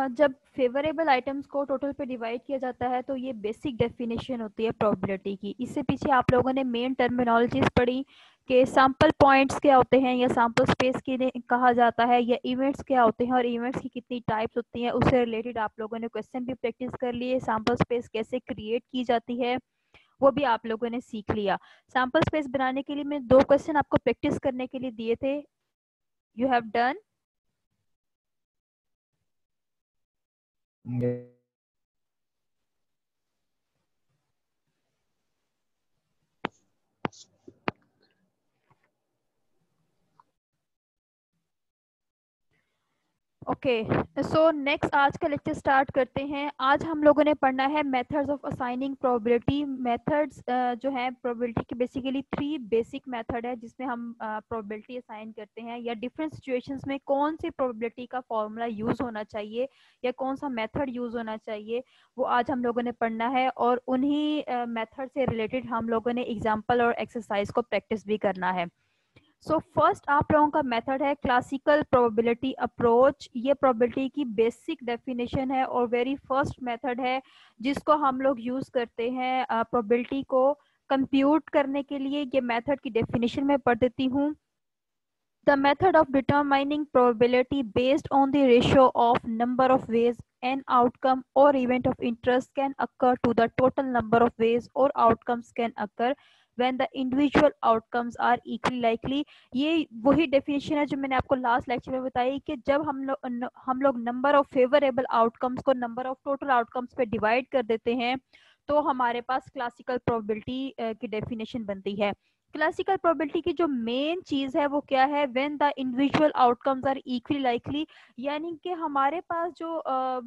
जब favourable items को total पे डिवाइड किया जाता है तो ये बेसिक डेफिनेशन होती है प्रोबेबिलिटी की। इससे पीछे आप लोगों ने मेन टर्मिनोलॉजीज पढ़ी कि सैम्पल पॉइंट्स क्या होते हैं या सैम्पल स्पेस की कहा जाता है, या इवेंट्स क्या होते हैं और इवेंट्स की कितनी टाइप्स होती हैं। उससे रिलेटेड आप लोगों ने क्वेश्चन भी प्रैक्टिस कर लिए। सैम्पल स्पेस कैसे क्रिएट की जाती है वो भी आप लोगों ने सीख लिया। सैम्पल स्पेस बनाने के लिए मैं 2 क्वेश्चन आपको प्रैक्टिस करने के लिए दिए थे। You have done? Okay, so next आज का लेक्चर स्टार्ट करते हैं। आज हम लोगों ने पढ़ना है methods of assigning probability. Methods जो है प्रोबेबिलिटी के बेसिकली 3 बेसिक मेथड है जिसमें हम प्रोबेबिलिटी असाइन करते हैं, या डिफरेंट सिचुएशंस में कौन सी प्रोबेबिलिटी का फॉर्मूला यूज होना चाहिए या कौन सा मेथड यूज होना चाहिए, वो आज हम लोगों ने पढ़ना है। और उन्हीं मेथड से रिलेटेड हम लोगों ने एग्जाम्पल और एक्सरसाइज को प्रैक्टिस भी करना है। फर्स्ट आप लोगों का मेथड है क्लासिकल प्रोबेबिलिटी अप्रोच। ये प्रोबेबिलिटी की बेसिक डेफिनेशन है और वेरी फर्स्ट मेथड है जिसको हम लोग यूज करते हैं प्रोबेबिलिटी को कंप्यूट करने के लिए। ये मेथड की डेफिनेशन मैं पढ़ देती हूँ। The method of determining probability based on the ratio of number of ways an outcome or event of interest can occur to the total number of ways or outcomes can occur when the individual outcomes are equally likely। ये वही definition है जो मैंने आपको last lecture में बताई कि जब हम लोग नंबर ऑफ फेवरेबल आउटकम्स को नंबर ऑफ टोटल आउटकम्स पे डिवाइड कर देते हैं तो हमारे पास क्लासिकल प्रोबेबिलिटी की डेफिनेशन बनती है। क्लासिकल प्रोबेबिलिटी की जो मेन चीज है वो क्या है? When the individual outcomes are equally likely, यानी कि हमारे पास जो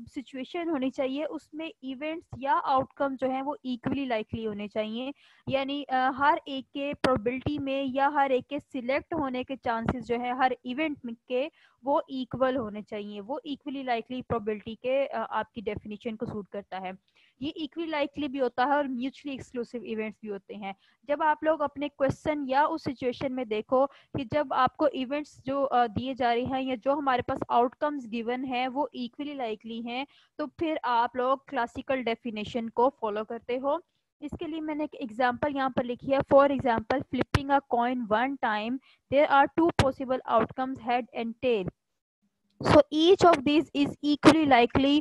सिचुएशन होनी चाहिए उसमें इवेंट्स या आउटकम जो है वो इक्वली लाइकली होने चाहिए। यानी हर एक के प्रोबेबिलिटी में या हर एक के सिलेक्ट होने के चांसेस जो है हर इवेंट के वो इक्वल होने चाहिए। वो इक्वली लाइकली प्रोबेबिलिटी के आपकी डेफिनेशन को सूट करता है। ये इक्वली लाइकली भी होता है और म्यूचुअली एक्सक्लूसिव इवेंट्स भी होते हैं। जब आप लोग अपने क्वेश्चन या उस सिचुएशन में देखो कि जब आपको इवेंट्स जो दिए जा रहे हैं या जो हमारे पास आउटकम्स गिवन है वो इक्वली लाइकली हैं, तो फिर आप लोग क्लासिकल डेफिनेशन को फॉलो करते हो। इसके लिए मैंने एक एग्जांपल यहाँ पर लिखी है। For example, flipping a coin one time there are 2 possible outcomes, head and tail. So each of these is equally likely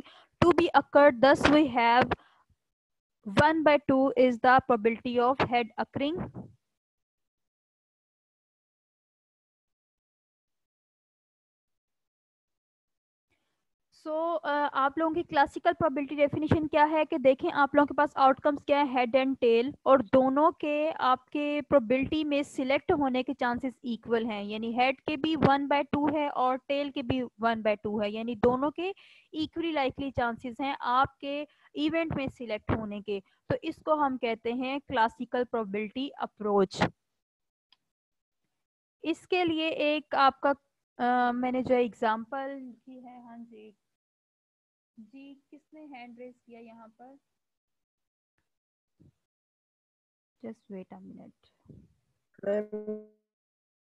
to be occurred. Thus we have 1/2 is the probability of head occurring. आप लोगों की classical probability definition क्या है कि देखें आप लोगों के पास आउटकम्स क्या है, हेड एंड टेल, और दोनों के आपके प्रोबेबिलिटी में सिलेक्ट होने के चांसेस इक्वल हैं। यानी हेड के भी 1/2 है और टेल के भी 1/2 है, यानी दोनों के इक्वली लाइकली चांसेस हैं आपके इवेंट में सिलेक्ट होने के। तो इसको हम कहते हैं क्लासिकल प्रोबेबिलिटी अप्रोच। इसके लिए एक आपका मैंने जो एग्जांपल की है, हाँ जी जी, किसने हैंड रेज किया यहाँ पर? Just wait a minute.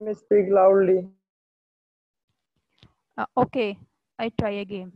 May speak loudly. Okay, I try again.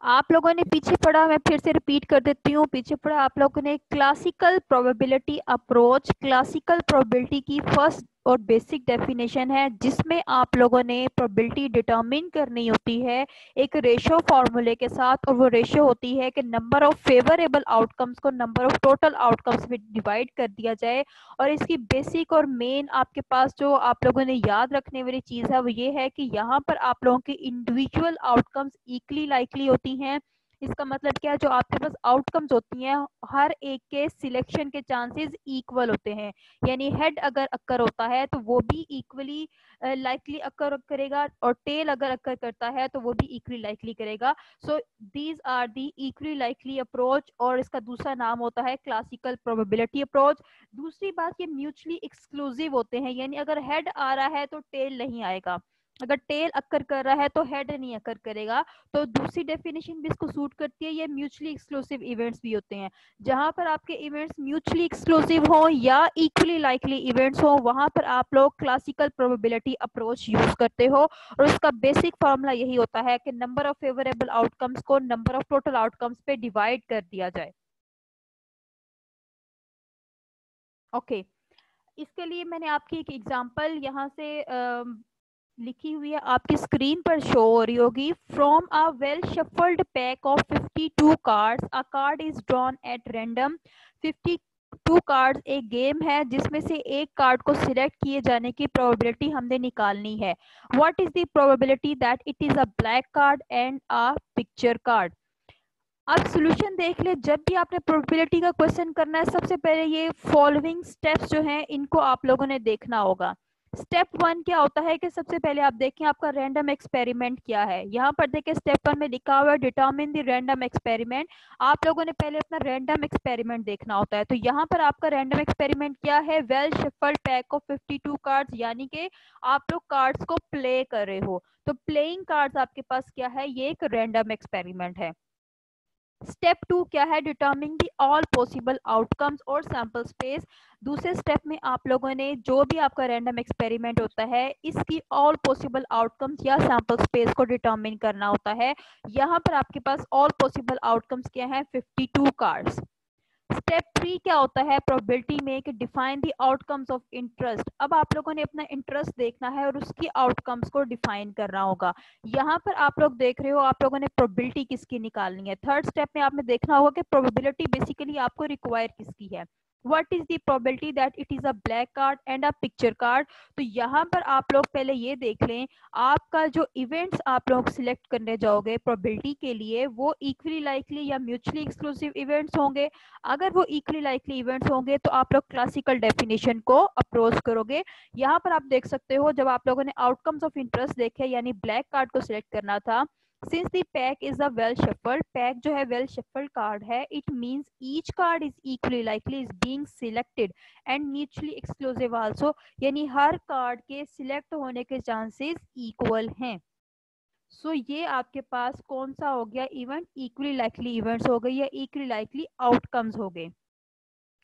आप लोगों ने पीछे पढ़ा, मैं फिर से रिपीट कर देती हूँ। पीछे पढ़ा आप लोगों ने classical probability approach. Classical probability की फर्स्ट और बेसिक डेफिनेशन है जिसमें आप लोगों ने प्रोबेबिलिटी डिटरमिन करनी होती है एक रेशियो फॉर्मूले के साथ, और वो रेशियो होती है कि नंबर ऑफ फेवरेबल आउटकम्स को नंबर ऑफ टोटल आउटकम्स में डिवाइड कर दिया जाए। और इसकी बेसिक और मेन आपके पास जो आप लोगों ने याद रखने वाली चीज है वो ये है कि यहाँ पर आप लोगों की इंडिविजुअल आउटकम्स इक्वली लाइकली होती हैं। इसका मतलब क्या है? जो आपके पास आउटकम्स होती हैं हर एक के सिलेक्शन के चांसेस इक्वल होते हैं। यानी हेड अगर अक्कर होता है तो वो भी इक्वली लाइकली अक्कर करेगा, और टेल अगर अक्कर करता है तो वो भी इक्वली लाइकली करेगा। So these are the equally likely approach, और इसका दूसरा नाम होता है क्लासिकल प्रोबेबिलिटी अप्रोच। दूसरी बात, ये म्यूचुअली एक्सक्लूसिव होते हैं, यानी अगर हेड आ रहा है तो टेल नहीं आएगा। अगर टेल अक्कर कर रहा है तो हेड नहीं अक्कर करेगा। तो दूसरी डेफिनेशन भी इसको सूट करती है। ये म्यूचुअली एक्सक्लूसिव इवेंट्स भी होते हैं। जहां पर आपके इवेंट्स म्यूचुअली एक्सक्लूसिव हो या इक्वली लाइकली इवेंट्स हो, वहां पर आप लोग क्लासिकल प्रोबेबिलिटी अप्रोच यूज करते हो। और उसका बेसिक फॉर्मूला यही होता है कि नंबर ऑफ फेवरेबल आउटकम्स को नंबर ऑफ टोटल आउटकम्स पे डिवाइड कर दिया जाए। ओके, इसके लिए मैंने आपकी एक एग्जांपल यहाँ से लिखी हुई है, आपकी स्क्रीन पर शो हो रही होगी। From a well shuffled pack of 52 cards a card is drawn at random. 52 cards एक गेम है जिसमें से एक कार्ड को सिलेक्ट किए जाने की प्रोबेबिलिटी हमने निकालनी है। What is the probability that it is a black card and a picture card. अब सॉल्यूशन देख ले, जब भी आपने प्रोबेबिलिटी का क्वेश्चन करना है, सबसे पहले ये फॉलोइंग स्टेप्स जो हैं इनको आप लोगों ने देखना होगा। स्टेप 1 क्या होता है कि सबसे पहले आप देखें आपका रैंडम एक्सपेरिमेंट क्या है। यहाँ पर देखें स्टेप 1 में लिखा हुआ है डिटरमिन द रैंडम एक्सपेरिमेंट। आप लोगों ने पहले अपना रैंडम एक्सपेरिमेंट देखना होता है। तो यहाँ पर आपका रैंडम एक्सपेरिमेंट क्या है, well shuffled pack of 52 cards, यानी कि आप लोग कार्ड्स को प्ले कर रहे हो। तो प्लेइंग कार्ड्स आपके पास क्या है, ये एक रैंडम एक्सपेरिमेंट है। स्टेप 2 क्या है, डिटर्मिंग दी ऑल पॉसिबल आउटकम्स और सैंपल स्पेस। दूसरे स्टेप में आप लोगों ने जो भी आपका रैंडम एक्सपेरिमेंट होता है इसकी ऑल पॉसिबल आउटकम्स या सैंपल स्पेस को डिटर्मिन करना होता है। यहाँ पर आपके पास ऑल पॉसिबल आउटकम्स क्या है, 52 कार्ड्स। स्टेप 3 क्या होता है प्रोबेबिलिटी में, कि define the outcomes of interest. अब आप लोगों ने अपना इंटरेस्ट देखना है और उसकी आउटकम्स को डिफाइन करना होगा। यहाँ पर आप लोग देख रहे हो आप लोगों ने प्रोबेबिलिटी किसकी निकालनी है। थर्ड स्टेप में आपने देखना होगा कि प्रोबेबिलिटी बेसिकली आपको रिक्वायर किसकी है। What is the probability that it is a black card and a picture card. तो यहाँ पर आप लोग पहले ये देख लें, आपका जो इवेंट्स आप लोग सिलेक्ट करने जाओगे प्रोबेबिलिटी के लिए, वो इक्वली लाइकली या म्यूचुअली एक्सक्लूसिव इवेंट्स होंगे। अगर वो इक्वली लाइकली इवेंट्स होंगे तो आप लोग क्लासिकल डेफिनेशन को अप्रोच करोगे। यहाँ पर आप देख सकते हो, जब आप लोगों ने आउटकम्स ऑफ इंटरेस्ट देखे यानी ब्लैक कार्ड को सिलेक्ट करना था, since the pack is a well shuffled, pack जो है वेल शफल्ड कार्ड है, it means each card is equally likely is being selected and mutually exclusive also, यानी हर card के सिलेक्ट होने के चांसेस इक्वल हैं। सो ये आपके पास कौन सा हो गया इवेंट, इक्वली लाइकली इवेंट्स हो गए या इक्वली लाइकली आउटकम्स हो गए।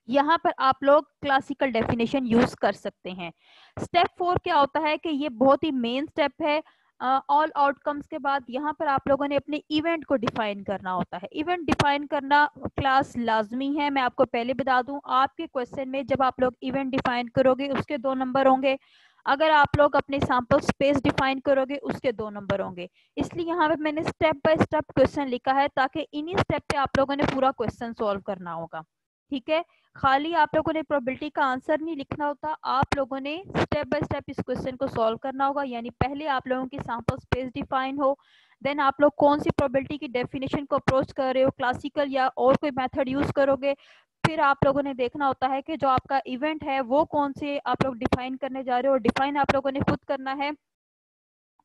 यहाँ पर आप लोग क्लासिकल डेफिनेशन यूज कर सकते हैं। स्टेप 4 क्या होता है कि ये बहुत ही मेन स्टेप है। ऑल आउटकम्स के बाद यहाँ पर आप लोगों ने अपने इवेंट को डिफाइन करना होता है। इवेंट डिफाइन करना क्लास लाजमी है। मैं आपको पहले बता दूं, आपके क्वेश्चन में जब आप लोग इवेंट डिफाइन करोगे उसके 2 नंबर होंगे। अगर आप लोग अपने सैंपल स्पेस डिफाइन करोगे उसके 2 नंबर होंगे। इसलिए यहाँ पे मैंने स्टेप बाय स्टेप क्वेश्चन लिखा है ताकि इन्हीं स्टेप पे आप लोगों ने पूरा क्वेश्चन सॉल्व करना होगा। ठीक है, खाली आप लोगों ने प्रोबेबिलिटी का आंसर नहीं लिखना होता, आप लोगों ने स्टेप बाय स्टेप इस क्वेश्चन को सॉल्व करना होगा। यानी पहले आप लोगों की सैंपल स्पेस डिफाइन हो, देन आप लोग कौन सी प्रोबेबिलिटी की डेफिनेशन को अप्रोच कर रहे हो, क्लासिकल या और कोई मेथड यूज करोगे। फिर आप लोगों ने देखना होता है कि जो आपका इवेंट है वो कौन से आप लोग डिफाइन करने जा रहे हो, और डिफाइन आप लोगों ने खुद करना है।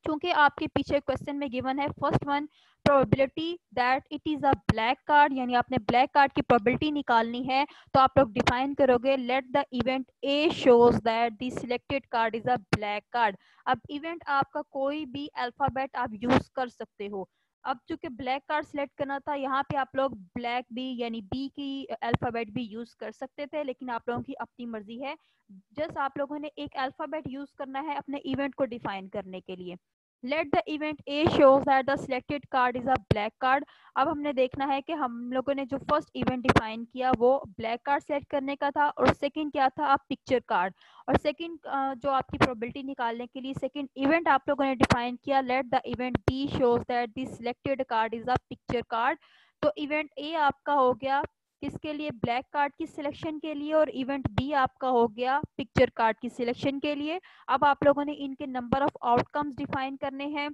चूंकि आपके पीछे क्वेश्चन में गिवन है first one, probability that it is a black card, यानी आपने ब्लैक कार्ड की प्रोबेबिलिटी निकालनी है। तो आप लोग डिफाइन करोगे, late the event A shows that the selected card is a black card. अब इवेंट आपका कोई भी अल्फाबेट आप यूज कर सकते हो। अब चूंकि ब्लैक कार्ड सिलेक्ट करना था, यहाँ पे आप लोग ब्लैक बी यानी बी की अल्फाबेट भी यूज कर सकते थे, लेकिन आप लोगों की अपनी मर्जी है। जस्ट आप लोगों ने एक अल्फाबेट यूज करना है अपने इवेंट को डिफाइन करने के लिए। Late the event A shows that the selected card is a black card. अब हमने देखना है कि हम लोगों ने जो फर्स्ट इवेंट डिफाइन किया वो ब्लैक कार्ड सेलेक्ट करने का था, और सेकंड क्या था, पिक्चर कार्ड। और सेकंड जो आपकी प्रोबेबिलिटी निकालने के लिए सेकंड इवेंट आप लोगों ने डिफाइन किया, let the event B shows that the selected card is a picture card. तो इवेंट ए आपका हो गया किसके लिए, ब्लैक कार्ड की सिलेक्शन के लिए, और इवेंट बी आपका हो गया पिक्चर कार्ड की सिलेक्शन के लिए। अब आप लोगों ने इनके नंबर ऑफ आउटकम्स डिफाइन करने हैं।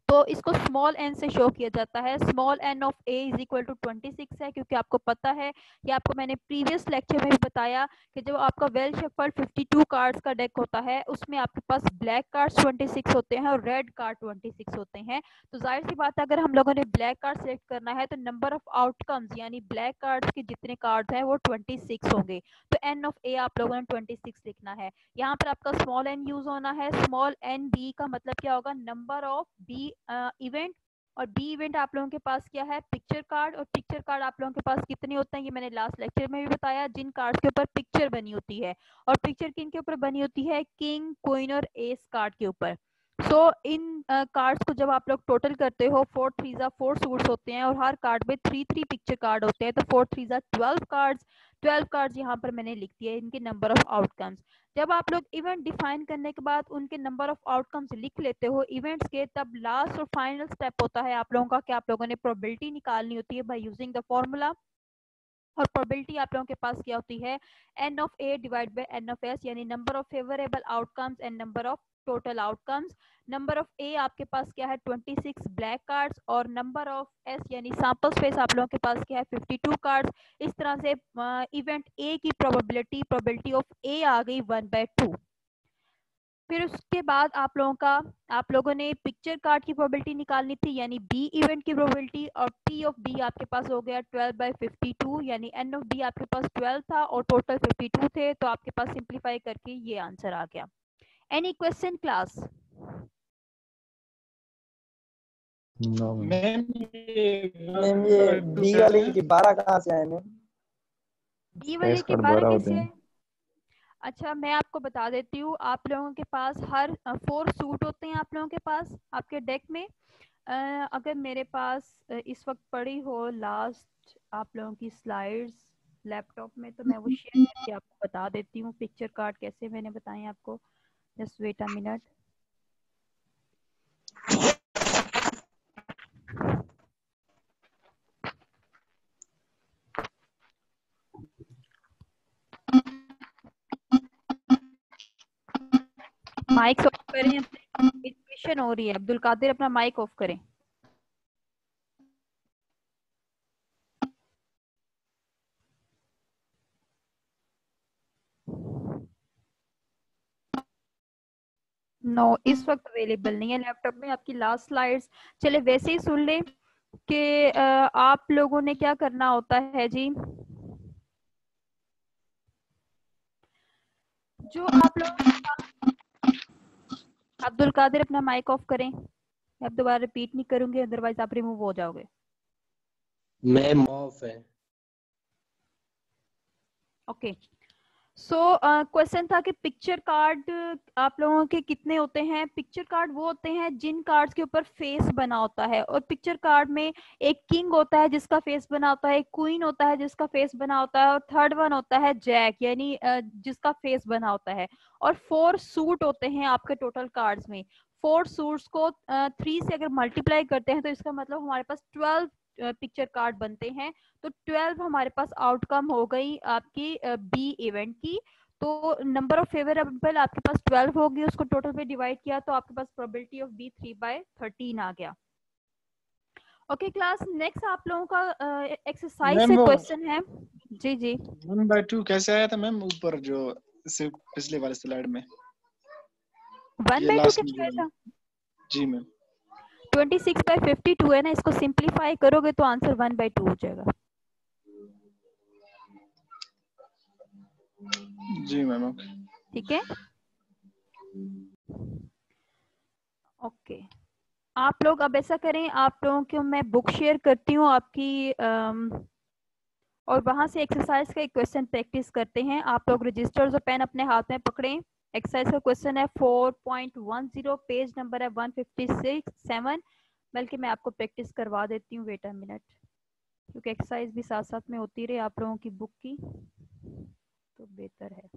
तो इसको स्मॉल एन से शो किया जाता है। Small N of A is equal to 26 है, क्योंकि आपको पता है, ये आपको मैंने प्रीवियस लेक्चर में भी बताया कि जब आपका वेल शफल्ड 52 कार्ड्स का डेक होता है, उसमें आपके पास ब्लैक कार्ड्स 26 होते हैं और रेड कार्ड 26 होते हैं। तो जाहिर सी बात है, अगर हम लोगों ने ब्लैक कार्ड सेलेक्ट करना है तो नंबर ऑफ आउटकम्स यानी ब्लैक कार्ड्स के जितने कार्ड्स हैं वो 26 होंगे। तो एन ऑफ ए आप लोगों ने 26 लिखना है। यहाँ पर आपका स्मॉल एन यूज होना है। स्मॉल एन बी का मतलब क्या होगा, नंबर ऑफ बी इवेंट, और बी इवेंट आप लोगों के पास क्या है, पिक्चर कार्ड। और पिक्चर कार्ड आप लोगों के पास कितने होते हैं, ये मैंने लास्ट लेक्चर में भी बताया, जिन कार्ड्स के ऊपर पिक्चर बनी होती है। और पिक्चर किन के ऊपर बनी होती है, किंग, क्वीन और एस कार्ड के ऊपर। सो इन कार्ड्स को जब आप लोग टोटल करते हो, 4 3 4 सूट्स होते हैं और हर कार्ड में 3 पिक्चर कार्ड होते हैं, तो 4 3 12 कार्ड्स। 12 कार्ड्स यहाँ पर मैंने लिख दिए, इनके नंबर ऑफ आउटकम्स। जब आप लोग इवेंट डिफाइन करने के बाद उनके नंबर ऑफ आउटकम्स लिख लेते हो इवेंट्स के, तब लास्ट और फाइनल स्टेप होता है आप लोगों का कि आप लोगों ने प्रोबेबिलिटी निकालनी होती है बाय यूजिंग द फॉर्मूला। और प्रोबेबिलिटी आप लोगों के पास क्या होती है, n of A divide by N of S, यानी number of favourable outcomes and number of total outcomes. Number of A आपके पास क्या है, 26 ब्लैक कार्ड्स, और नंबर ऑफ एस यानी सैंपल स्पेस आप लोगों के पास क्या है, 52 कार्ड्स। इस तरह से इवेंट ए की प्रोबेबिलिटी ऑफ ए आ गई 1/2। फिर उसके बाद आप लोगों ने पिक्चर कार्ड की प्रोबेबिलिटी निकालनी थी, यानी बी इवेंट की प्रोबेबिलिटी, और पी ऑफ बी आपके पास हो गया 12/52, यानी एन ऑफ बी आपके पास 12 था और टोटल 52 थे, तो आपके पास सिंप्लीफाई करके ये आंसर आ गया। Any question class? मैम ये बी वाले के 12 कहाँ से आए मैम? बी वाले के 12 कैसे आए? अच्छा, मैं आपको बता देती हूँ, आप लोगों के पास हर 4 सूट होते हैं आप लोगों के पास आपके डेक में। अगर मेरे पास इस वक्त पड़ी हो लास्ट आप लोगों की स्लाइड्स लैपटॉप में, तो मैं वो शेयर करके आपको बता देती हूँ पिक्चर कार्ड कैसे मैंने बताए आपको। Just wait a minute. Mike off करें, इन्फॉर्मेशन हो रही है। अब्दुल कादिर अपना माइक ऑफ करें। नो इस वक्त अवेलेबल नहीं है लैपटॉप में आपकी लास्ट स्लाइड्स। चले वैसे ही सुन ले कि आप लोगों ने क्या करना होता है जी, जो आप लोग, अब्दुल कादिर अपना माइक ऑफ करें। मैं अब दोबारा रिपीट नहीं करूंगी, अदरवाइज आप रिमूव हो जाओगे। मैम ऑफ है। ओके, सो क्वेश्चन था कि पिक्चर कार्ड आप लोगों के कितने होते हैं। पिक्चर कार्ड वो होते हैं जिन कार्ड्स के ऊपर फेस बना होता है, और पिक्चर कार्ड में एक किंग होता है जिसका फेस बना होता है, एक क्वीन होता है जिसका फेस बना होता है, और थर्ड वन होता है जैक, यानी जिसका फेस बना होता है। और 4 सूट होते हैं आपके टोटल कार्ड्स में। 4 सूट्स को 3 से अगर मल्टीप्लाई करते हैं तो इसका मतलब हमारे पास 12 पिक्चर कार्ड बनते हैं। तो 12 हमारे पास आउटकम हो गई आपकी बी इवेंट की। तो नंबर ऑफ फेवरेबल आपके पास 12 होगी, उसको टोटल पे डिवाइड किया तो आपके पास प्रोबेबिलिटी ऑफ बी 3/13 आ गया। ओके क्लास, नेक्स्ट आप लोगों का एक्सरसाइज से क्वेश्चन है। जी जी, 1/2 कैसे आया था मैम ऊपर जो पिछले वाले स्लाइड में? 1/2 कैसे आया था? जी मैम। 26/52 है ना, इसको सिंप्लीफाई करोगे तो आंसर 1/2 हो जाएगा। जी मैम। ठीक है, ओके। आप लोग अब ऐसा करें, आप लोगों को मैं बुक शेयर करती हूँ आपकी, और वहां से एक्सरसाइज का एक क्वेश्चन प्रैक्टिस करते हैं। आप लोग रजिस्टर्स और पेन अपने हाथ में पकड़ें। एक्सरसाइज का क्वेश्चन है 4.10, पेज नंबर है 156-7। बल्कि मैं आपको प्रैक्टिस करवा देती हूँ, वेट अ मिनट, क्योंकि एक्सरसाइज भी साथ साथ में होती रहे आप लोगों की बुक की तो बेहतर है।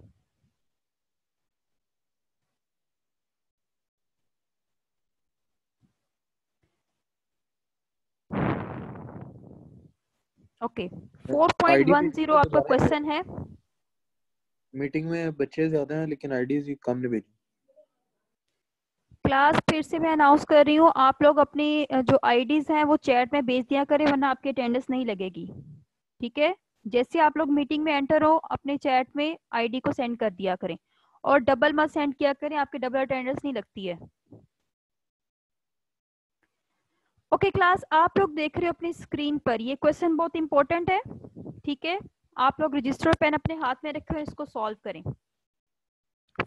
ओके, 4.10 आपका क्वेश्चन है। मीटिंग में बच्चे ज्यादा हैं लेकिन आईडीज कम ने भेजी। क्लास फिर से मैं अनाउंस कर रही हूँ, आप लोग अपनी जो आईडीज हैं वो चैट में भेज दिया करें, वरना आपकी अटेंडेंस नहीं लगेगी। ठीक है, जैसे आप लोग मीटिंग में एंटर हो अपने चैट में आईडी को सेंड कर दिया करें, और डबल मत सेंड किया करें, आपकी डबल अटेंडेंस नहीं लगती है। ओके क्लास, आप लोग देख रहे हो अपनी स्क्रीन पर, ये क्वेश्चन बहुत इंपॉर्टेंट है। ठीक है, आप लोग रजिस्टर पेन अपने हाथ में रखे हुए इसको सॉल्व करें।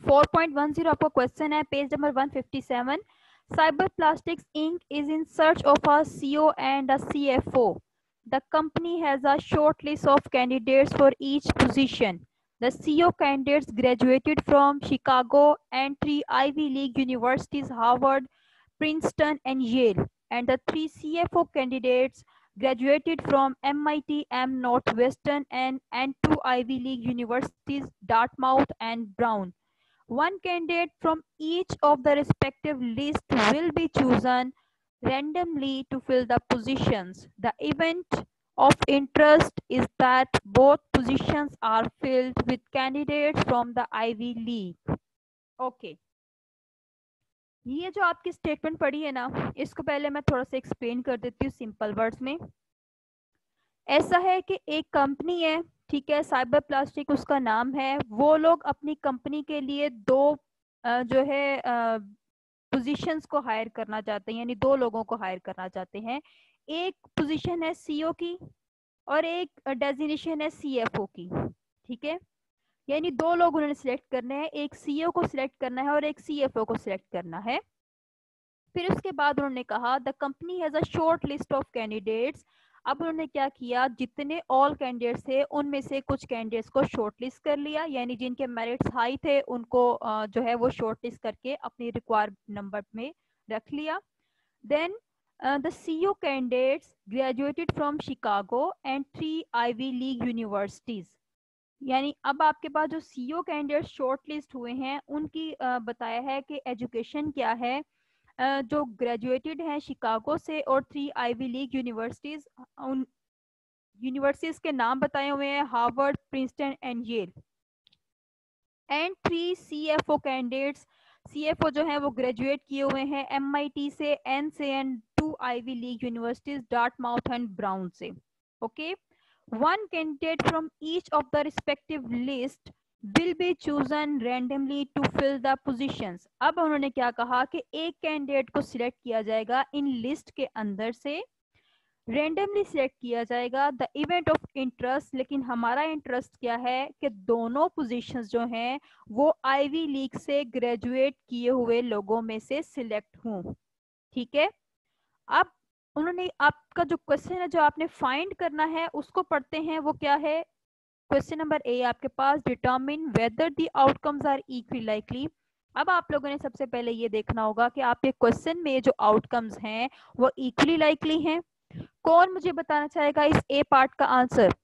4.10 आपका क्वेश्चन है, page number 157। Cyber Plastics Inc. is in search of a CEO and a CFO. The company has a short list of candidates for each position. The CEO candidates graduated from Chicago and 3 Ivy League universities, Harvard, Princeton, and Yale. And the 3 CFO candidates graduated from MIT, Northwestern, and 2 Ivy League universities, Dartmouth and Brown. One candidate from each of the respective lists will be chosen randomly to fill the positions. The event of interest is that both positions are filled with candidates from the Ivy League. Okay. ये जो आपकी statement पढ़ी है ना, इसको पहले मैं थोड़ा सा एक्सप्लेन कर देती हूँ सिंपल वर्ड्स में। ऐसा है कि एक कंपनी है, ठीक है, साइबर प्लास्टिक उसका नाम है, वो लोग अपनी कंपनी के लिए दो जो है पोजीशंस को हायर करना चाहते हैं, यानी 2 लोगों को हायर करना चाहते हैं। एक पोजीशन है सीईओ की और एक डेजिग्नेशन है सीएफओ की। ठीक है, यानी 2 लोग उन्होंने सिलेक्ट करने हैं, एक सीईओ को सिलेक्ट करना है और एक सीएफओ को सिलेक्ट करना है। फिर उसके बाद उन्होंने कहा the company has a short list of candidates. अब उन्होंने क्या किया, जितने ऑल कैंडिडेट्स थे उनमें से कुछ कैंडिडेट्स को शॉर्ट लिस्ट कर लिया, यानी जिनके मेरिट्स हाई थे उनको जो है वो शॉर्ट लिस्ट करके अपनी रिक्वायर्ड नंबर में रख लिया। Then the CEO candidates graduated from Chicago and 3 Ivy League universities. यानी अब आपके पास जो सीईओ कैंडिडेट शॉर्ट लिस्ट हुए हैं उनकी बताया है कि एजुकेशन क्या है, जो ग्रेजुएटेड हैं शिकागो से और 3 आईवी लीग यूनिवर्सिटीज, उन यूनिवर्सिटीज के नाम बताए हुए हैं, Harvard, Princeton and Yale. And 3 CFO candidates, CFO जो है वो ग्रेजुएट किए हुए हैं एमआईटी से, एन से, and 2 Ivy League universities, Dartmouth and Brown से। Okay, one candidate from each of the respective list will be chosen randomly to fill the positions. अब उन्होंने क्या कहा कि एक कैंडिडेट को सिलेक्ट किया जाएगा इन लिस्ट के अंदर से, रेंडमली सिलेक्ट किया जाएगा। द इवेंट ऑफ इंटरेस्ट, लेकिन हमारा इंटरेस्ट क्या है कि दोनों पोजीशंस जो हैं वो आईवी लीग से ग्रेजुएट किए हुए लोगों में से सिलेक्ट हों। ठीक है, अब उन्होंने आपका जो क्वेश्चन है जो आपने फाइंड करना है उसको पढ़ते हैं, वो क्या है। क्वेश्चन नंबर ए आपके पास, determine whether the outcomes are equally likely. अब आप लोगों ने सबसे पहले ये देखना होगा कि आपके क्वेश्चन में जो आउटकम्स हैं वो इक्वली लाइकली हैं। कौन मुझे बताना चाहेगा इस ए पार्ट का आंसर?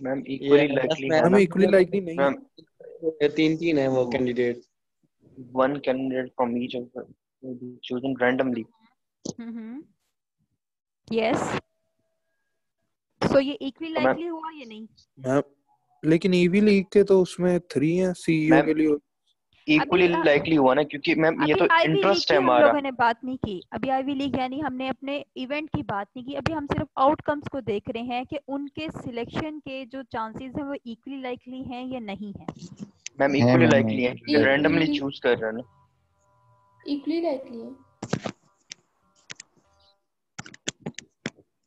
मैम इक्वली लाइकली है मैम ना इक्वली लाइकली नहीं है। मैम, ये 3 है वो candidate. One candidate from each of the will be chosen randomly. Yes, so ये इक्वली मैम लाइकली हुआ या नहीं? मैम लेकिन ईवी लीग के तो उसमें 3 हैं सीईओ मैम के लिए। इक्वली लाइकली हुआ ना, क्योंकि मैम ये तो आईवी लीग इंटरेस्ट की है हम हमारा। लोगों ने बात नहीं की अभी, आईवी लीग यानी हमने अपने इवेंट की बात नहीं की अभी, हम सिर्फ आउटकम्स को देख रहे हैं कि उनके सिलेक्शन के जो चांसेस हैं वो इक्वली लाइकली हैं या नहीं है। मैम इक्वली लाइकली है क्योंकि रैंडमली चूज कर रहे हैं ना। इक्वली लाइकली है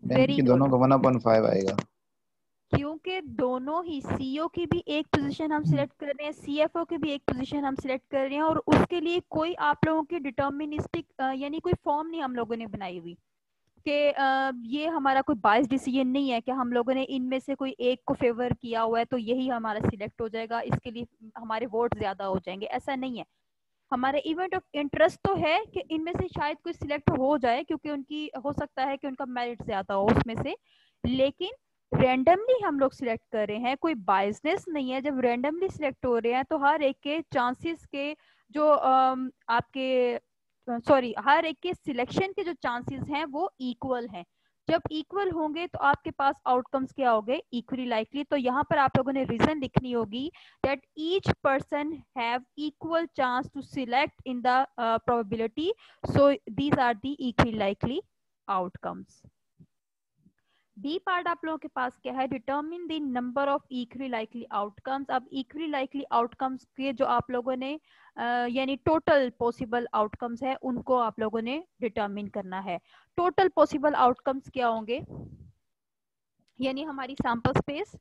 वेरी दोनों का 1/5 आएगा, क्योंकि दोनों ही सीईओ की भी एक पोजीशन हम सिलेक्ट कर रहे हैं, सीएफओ की भी एक पोजीशन हम सिलेक्ट कर रहे हैं, और उसके लिए कोई आप लोगों की डिटर्मिनिस्टिक यानी कोई फॉर्म नहीं हम लोगों ने बनाई हुई कि ये हमारा कोई बाइस डिसीजन नहीं है कि हम लोगों ने इनमें से कोई एक को फेवर किया हुआ है तो यही हमारा सिलेक्ट हो जाएगा, इसके लिए हमारे वोट ज्यादा हो जाएंगे, ऐसा नहीं है। हमारे इवेंट ऑफ इंटरेस्ट तो है कि इनमें से शायद कोई सिलेक्ट हो जाए क्योंकि उनकी हो सकता है कि उनका मेरिट ज्यादा हो उसमें से, लेकिन रैंडमली हम लोग सिलेक्ट कर रहे हैं, कोई बायसनेस नहीं है। जब रैंडमली सिलेक्ट हो रहे हैं तो हर एक के चांसेस के जो आपके सॉरी हर एक के सिलेक्शन के जो चांसेस हैं वो इक्वल हैं। जब इक्वल होंगे तो आपके पास आउटकम्स क्या हो गए, इक्वली लाइकली। तो यहाँ पर आप लोगों ने रीजन लिखनी होगी that each person have equal chance to select in the probability, so these are the equally likely outcomes. B part आप लोगों के पास क्या है, determine the number of equally likely outcomes. अब इक्वली लाइकली आउटकम्स के जो आप लोगों ने यानी टोटल पॉसिबल आउटकम्स है उनको आप लोगों ने डिटर्मिन करना है। टोटल पॉसिबल आउटकम्स क्या होंगे, यानी हमारी सैंपल स्पेस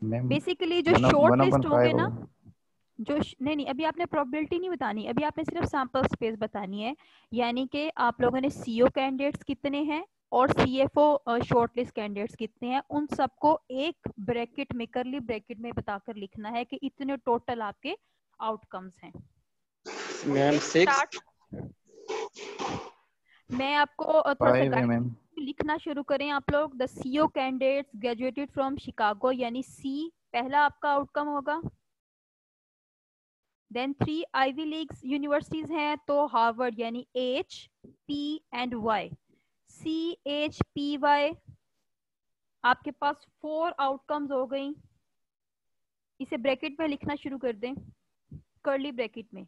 मैम बेसिकली जो 1 शॉर्ट लिस्ट 1/5 होंगे ना, होगा। नहीं नहीं अभी आपने प्रोबेबिलिटी नहीं बतानी, अभी आपने सिर्फ सैंपल स्पेस बतानी है। यानी कि आप लोगों ने सीओ कैंडिडेट्स कितने हैं और सीएफओ शॉर्टलिस्ट कैंडिडेट्स कितने हैं, उन सबको एक ब्रैकेट में करली ब्रैकेट में बताकर लिखना है कि इतने टोटल आपके आउटकम्स हैं। मैम 6। मैं आपको थोड़ा सा 5 है गाइड मैम। लिखना शुरू करें आप लोग। The CO candidates graduated from Chicago, यानी सी पहला आपका आउटकम होगा। देन 3 आईवी लीग्स यूनिवर्सिटीज हैं तो हार्वर्ड यानी H P and Y, C H P Y. आपके पास 4 आउटकम्स हो गई। इसे ब्रैकेट में लिखना शुरू कर दें, कर्ली ब्रैकेट में।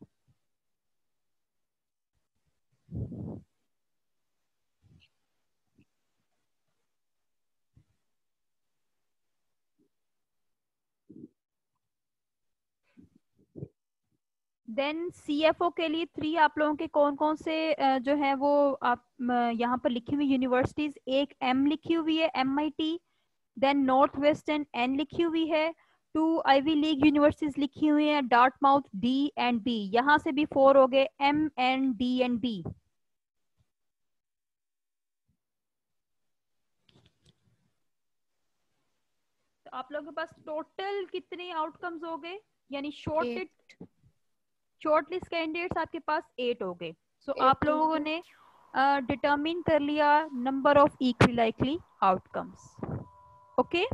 देन सीएफओ के लिए 3 आप लोगों के कौन कौन से जो है वो आप यहाँ पर लिखी हुई यूनिवर्सिटीज, एक एम लिखी हुई है MIT, then Northwestern N लिखी हुई है, 2 आईवी लीग यूनिवर्सिटीज लिखी हुई है डार्टमाउथ D एंड B। यहाँ से भी 4 हो गए, M N D and B। तो आप लोगों के पास टोटल कितने आउटकम्स हो गए, यानी शॉर्टलिस्ट कैंडिडेट्स आपके पास 8 हो गए। सो आप लोगों ने डिटरमिन कर लिया number of equally likely outcomes. Okay,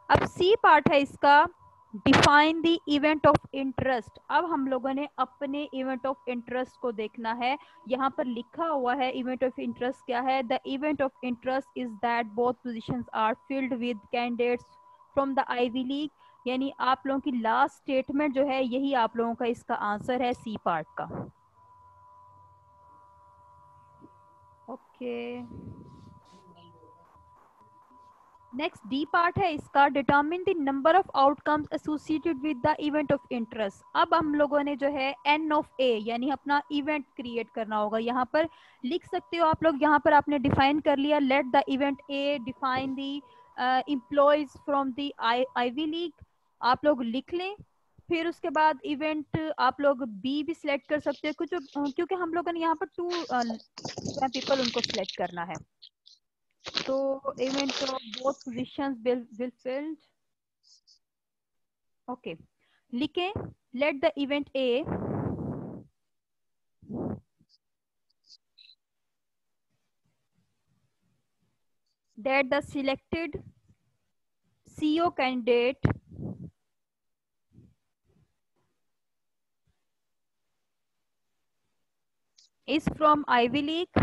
अब सी पार्ट है इसका, define the event of interest. अब हम लोगों ने अपने इवेंट ऑफ इंटरेस्ट को देखना है। यहाँ पर लिखा हुआ है इवेंट ऑफ इंटरेस्ट क्या है, the event of interest is that both positions are filled with candidates from the Ivy League. यानी आप लोगों की लास्ट स्टेटमेंट जो है यही आप लोगों का इसका आंसर है सी पार्ट का। ओके, नेक्स्ट डी पार्ट है इसका, determine the number of outcomes associated with the event of interest. अब हम लोगों ने जो है एन ऑफ ए यानी अपना इवेंट क्रिएट करना होगा। यहाँ पर लिख सकते हो आप लोग, यहाँ पर आपने डिफाइन कर लिया, let the event A define the employees from the Ivy League, आप लोग लिख लें। फिर उसके बाद इवेंट आप लोग बी भी सिलेक्ट कर सकते हो कुछ, क्योंकि हम लोगों ने यहाँ पर 2 पीपल उनको सिलेक्ट करना है। तो event of both positions will filled. Okay, लिखें let the event A that the selected CO candidate is from Ivy League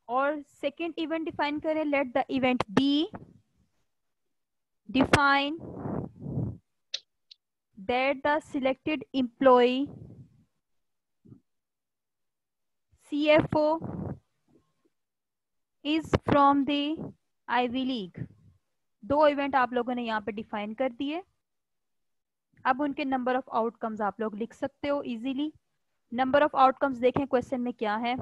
और सेकेंड इवेंट डिफाइन करें, let the event B define that the selected employee CFO is from the Ivy League। 2 event आप लोगों ने यहाँ पे define कर दिए। अब उनके नंबर ऑफ आउटकम्स आप लोग लिख सकते हो इजीली। नंबर ऑफ आउटकम्स देखें क्वेश्चन में क्या है।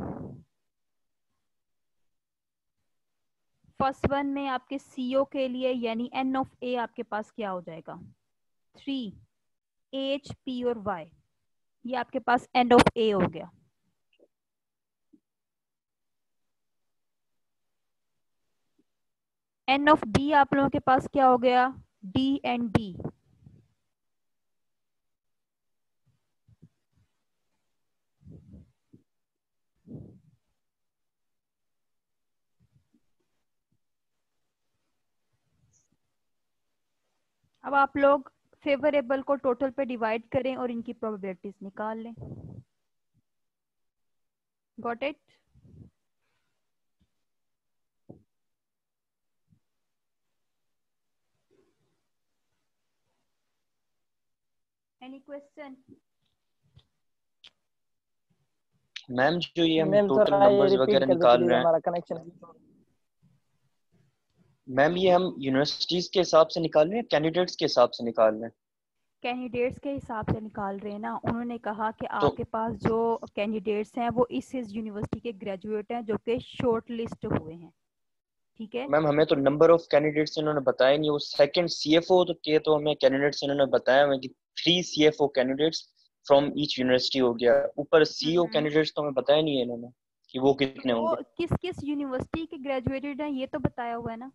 फर्स्ट वन में आपके सीओ के लिए यानी एन ऑफ ए आपके पास क्या हो जाएगा, 3 एच पी और वाई, ये आपके पास एन ऑफ ए हो गया। एन ऑफ बी आप लोगों के पास क्या हो गया, डी एंड डी। अब आप लोग फेवरेबल को टोटल पे डिवाइड करें और इनकी प्रोबेबिलिटीज निकाल लें। Got it? Any question? Ma'am जो ये हम मैम टोटल थोड़ा ये नंबर्स रिपीट वगैरह कर दे निकाल प्लीज, रहे हैं, हमारा कनेक्शन। मैम ये हम यूनिवर्सिटीज के हिसाब से निकाल रहे हैं, कैंडिडेट्स के हिसाब से निकाल रहे हैं? कैंडिडेट्स के हिसाब से निकाल रहे हैं ना। उन्होंने कहा कि तो आपके पास जो कैंडिडेट्स हैं वो इस यूनिवर्सिटी के ग्रेजुएट हैं जो कि शॉर्ट लिस्ट हुए हैं, ठीक है? मैम हमें तो नंबर ऑफ कैंडिडेट्स इन्होंने बताया नहीं, वो सेकंड सीएफओ तो हमें कैंडिडेट्स इन्होंने बताया हमें कि 3 CFO candidates from each university हो गया, ऊपर सीईओ कैंडिडेट्स तो हमें बताया नहीं है इन्होंने कि वो कितने वो होंगे। किस किस यूनिवर्सिटी के ग्रेजुएटेड हैं ये तो बताया हुआ है ना।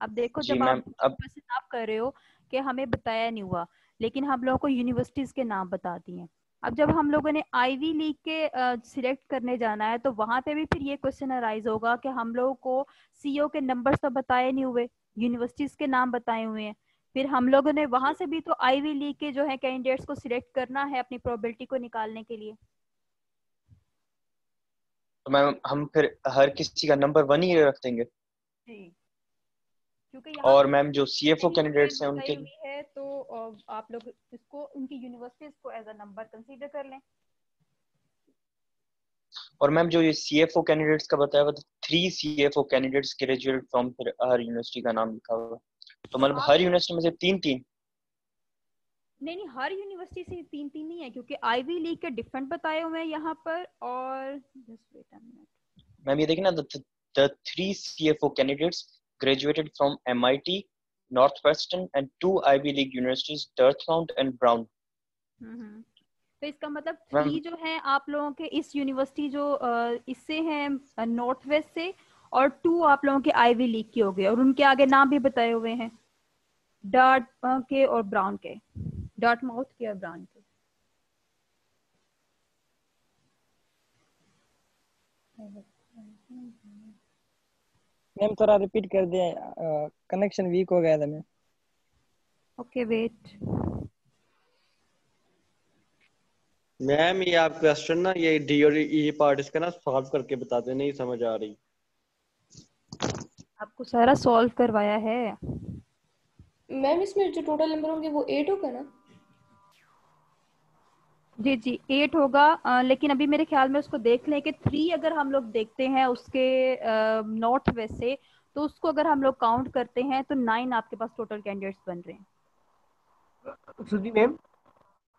अब देखो जी जब आप मैम, अब क्वेश्चन आप कर रहे हो कि हमें बताया नहीं हुआ, लेकिन हम लोगों को यूनिवर्सिटीज के नाम बता दिए। अब जब हम लोगों ने आईवी लीग के सिलेक्ट करने जाना है तो वहां पे भी फिर ये क्वेश्चन अराइज होगा कि हम लोगों को सीईओ के नंबर्स तो बताए नहीं हुए, यूनिवर्सिटीज के नाम बताए हुए हैं। फिर हम लोगों ने वहां से भी तो आईवी लीग के जो है कैंडिडेट्स को सिलेक्ट करना है अपनी प्रोबेबिलिटी को निकालने के लिए। तो मैम हम फिर हर किसी का नंबर 1 ही रख देंगे, जी, क्योंकि यहाँ और पे मैम जो सीएफओ ही डेट कैंडिडेट्स हैं बताई उनके, हुई है तो आप लोग इसको उनकी यूनिवर्सिटीज को एज अ नंबर कंसीडर कर लें। और मैम जो ये सीएफओ कैंडिडेट्स का बताया हुआ था, 3 सीएफओ कैंडिडेट्स ग्रेजुएट फ्रॉम फिर हर यूनिवर्सिटी का नाम लिखा हुआ, तो तो मतलब आप हर यूनिवर्सिटी में से 3-3? नहीं, हर यूनिवर्सिटी से 3-3 नहीं है, क्योंकि आईवी लीग के डिफरेंट बताए हुए हैं यहाँ पर। और just wait a minute, ma'am ये देखिए ना, the 3 CFO candidates graduated from MIT, Northwestern and 2 Ivy League universities, Dartmouth and Brown. तो इसका मतलब मैम 3 जो है आप लोगों के इस यूनिवर्सिटी जो इससे हैं नॉर्थ वेस्ट से, और 2 आप लोगों के आईवी लीग के हो गए, और उनके आगे नाम भी बताए हुए हैं, डार्ट के और ब्राउन के, डार्टमाउथ के और ब्राउन के। मैम थोड़ा रिपीट कर दे, कनेक्शन वीक हो गया था मैम। ओके वेट, मैम ये आप क्वेश्चन ना ये डी और ई पार्ट इसका ना सॉल्व करके बताते, नहीं समझ आ रही। आपको सारा सॉल्व करवाया है। मैम इसमें जो टोटल नंबर होंगे वो 8 होगा ना? जी जी 8 होगा, लेकिन अभी मेरे ख्याल में उसको देख लें कि 3 अगर हम लोग देखते हैं उसके नॉर्थ वेस्ट से, तो उसको अगर हम लोग काउंट करते हैं तो 9 आपके पास टोटल कैंडिडेट्स बन रहे हैं। सुधी मैम,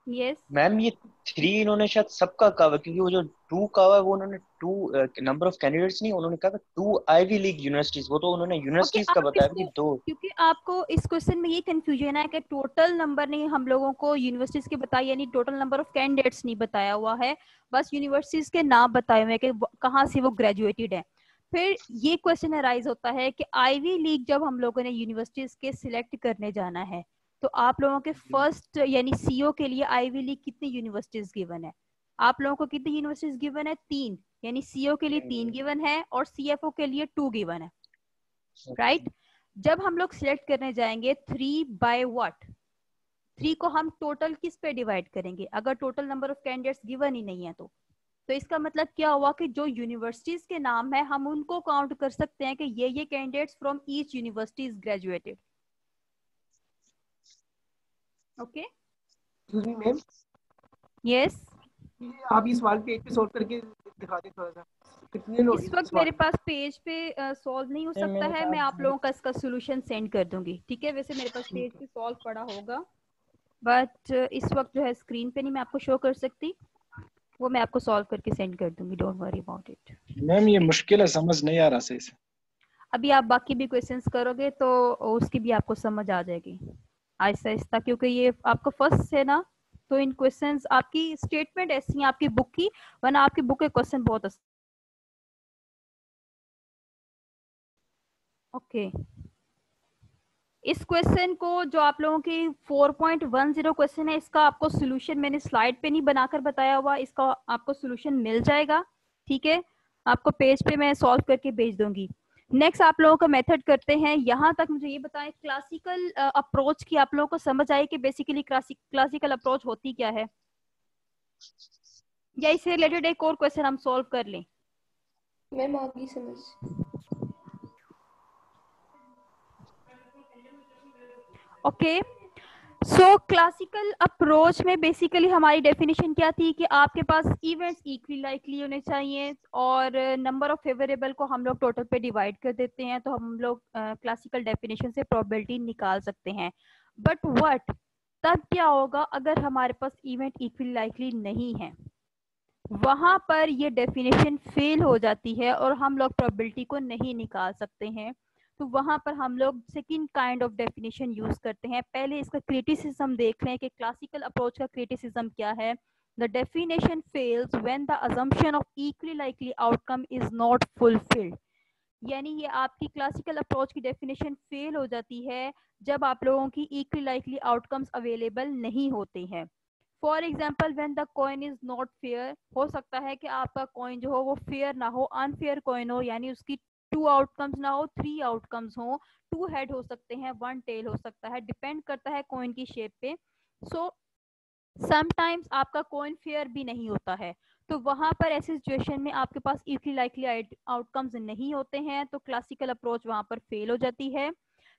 यस, मैम ये 3 इन्होंने शायद सबका कहा हुआ, क्योंकि वो जो 2 कहा हुआ है वो उन्होंने 2 नंबर ऑफ कैंडिडेट्स नहीं, उन्होंने कहा 2 आईवी लीग यूनिवर्सिटीज, वो तो उन्होंने ओके। यूनिवर्सिटीज का आप बताया कि इसको, 2। क्योंकि आपको इस क्वेश्चन में ये कंफ्यूजन है कि टोटल नंबर नहीं हम लोगों को यूनिवर्सिटीज के बताया, यानी टोटल नंबर ऑफ कैंडिडेट्स नहीं बताया हुआ है, बस यूनिवर्सिटीज के नाम बताए हुए हैं कि कहाँ से वो ग्रेजुएटेड है। फिर ये क्वेश्चन अराइज होता है कि आईवी लीग जब हम लोगों ने यूनिवर्सिटीज के सिलेक्ट करने जाना है, तो आप लोगों के फर्स्ट यानी सीओ के लिए आईवी लीग कितनी यूनिवर्सिटीज गिवन है? आप लोगों को कितनी यूनिवर्सिटीज गिवन है? 3, यानी सीओ के लिए 3 गिवन है और सीएफओ के लिए 2 गिवन है, राइट? जब हम लोग सिलेक्ट करने जाएंगे 3 बाय व्हाट, 3 को हम टोटल किस पे डिवाइड करेंगे अगर total number of candidates given ही नहीं है? तो इसका मतलब क्या हुआ कि जो यूनिवर्सिटीज के नाम है हम उनको काउंट कर सकते हैं कि ये candidates from each universities graduated. Okay, सुधी मैम, यस। आप इस सवाल पे सॉल्व करके दिखा दें थोड़ा सा, कितने लोग इस वक्त मेरे पास पेज पे सॉल्व नहीं हो सकता है, मैं आप लोगों का इसका सोल्यूशन सेंड कर दूंगी, ठीक है? वैसे मेरे पास पेज पे सॉल्व पड़ा होगा, बट इस वक्त जो है स्क्रीन पे नहीं मैं आपको शो कर सकती, वो मैं आपको सॉल्व करके सेंड कर दूंगी, don't worry about it. Ma'am ये मुश्किल है, समझ नहीं आ रहा सही से। अभी आप बाकी भी क्वेश्चंस करोगे तो उसकी भी आपको समझ आ जाएगी आहिस्ता आहिस्ता, क्योंकि ये आपका फर्स्ट है ना, तो इन क्वेश्चंस आपकी स्टेटमेंट ऐसी है आपकी बुक की, वरना आपकी बुक के क्वेश्चन बहुत ओके। इस क्वेश्चन को जो आप लोगों की 4.10 क्वेश्चन है, इसका आपको सोल्यूशन मैंने स्लाइड पे नहीं बनाकर बताया हुआ, इसका आपको सोल्यूशन मिल जाएगा, ठीक है? आपको पेज पे मैं सॉल्व करके भेज दूंगी। नेक्स्ट आप लोगों का मेथड करते हैं। यहाँ तक मुझे ये बताएं, क्लासिकल अप्रोच की आप लोगों को समझ आई कि बेसिकली क्लासिकल अप्रोच होती क्या है, या इससे रिलेटेड एक और क्वेश्चन हम सॉल्व कर लें? मैम आ गई समझ। ओके, सो क्लासिकल अप्रोच में बेसिकली हमारी डेफिनेशन क्या थी कि आपके पास इवेंट्स इक्वली लाइकली होने चाहिए और नंबर ऑफ फेवरेबल को हम लोग टोटल पे डिवाइड कर देते हैं, तो हम लोग क्लासिकल डेफिनेशन से प्रोबेबिलिटी निकाल सकते हैं। बट व्हाट, तब क्या होगा अगर हमारे पास इवेंट इक्वली लाइकली नहीं है? वहां पर ये डेफिनेशन फेल हो जाती है और हम लोग प्रोबेबिलिटी को नहीं निकाल सकते हैं। तो वहां पर हम लोग second kind of definition use करते हैं। पहले इसका क्रिटिसिज्म देख लें कि क्लासिकल अप्रोच का क्रिटिसिज्म क्या है। The definition fails when the assumption of equally likely outcome is not fulfilled. यानी ये आपकी क्लासिकल अप्रोच की डेफिनेशन फेल हो जाती है जब आप लोगों की इक्वली लाइकली आउटकम्स अवेलेबल नहीं होते हैं। For example when the coin is not fair, हो सकता है कि आपका कॉइन जो हो वो फेयर ना हो, अनफेयर कॉइन हो, यानी उसकी 2 आउटकम्स ना हो, 3 आउटकम्स हो, 2 हेड हो सकते हैं, 1 टेल हो सकता है, डिपेंड करता है कॉइन की शेप पे। सो समटाइम्स आपका कॉइन फेयर भी नहीं होता है, तो वहां पर ऐसी सिचुएशन में आपके पास इक्वली लाइकली आउटकम्स नहीं होते हैं, तो क्लासिकल अप्रोच वहां पर फेल हो जाती है।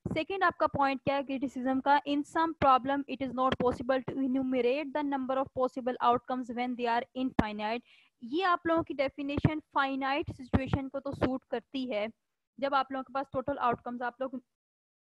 सेकेंड आपका पॉइंट क्या है क्रिटिसिज्म का? In some problem it is not possible to enumerate the number of possible outcomes when they are infinite. ये आप लोगों की डेफिनेशन फाइनाइट सिचुएशन को तो सूट करती है, जब आप लोगों के पास टोटल आउटकम्स आप लोग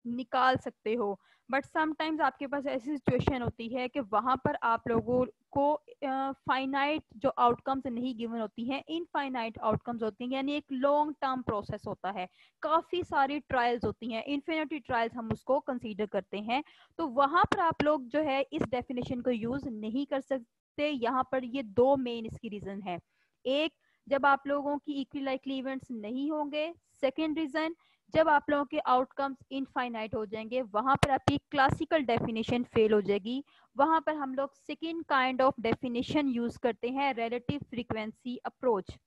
निकाल सकते हो। बट समटाइम्स आपके पास ऐसी सिचुएशन होती है कि वहां पर आप लोगों को फाइनाइट जो आउटकम्स नहीं गिवन होती हैं, इनफाइनाइट आउटकम्स होती हैं, यानी एक लॉन्ग टर्म प्रोसेस होता है, काफी सारी ट्रायल्स होती हैं, इन्फिनिटी ट्रायल्स हम उसको कंसीडर करते हैं। तो वहां पर आप लोग जो है इस डेफिनेशन को यूज नहीं कर सकते। यहाँ पर ये 2 मेन इसकी रीजन है। एक, जब आप लोगों की इक्वली लाइकली इवेंट्स नहीं होंगे। सेकेंड रीजन, जब आप लोगों के आउटकम्स इनफाइनाइट हो जाएंगे, वहां पर आपकी क्लासिकल डेफिनेशन फेल हो जाएगी। वहां पर हम लोग second kind of definition use करते हैं, रिलेटिव फ्रीक्वेंसी अप्रोच।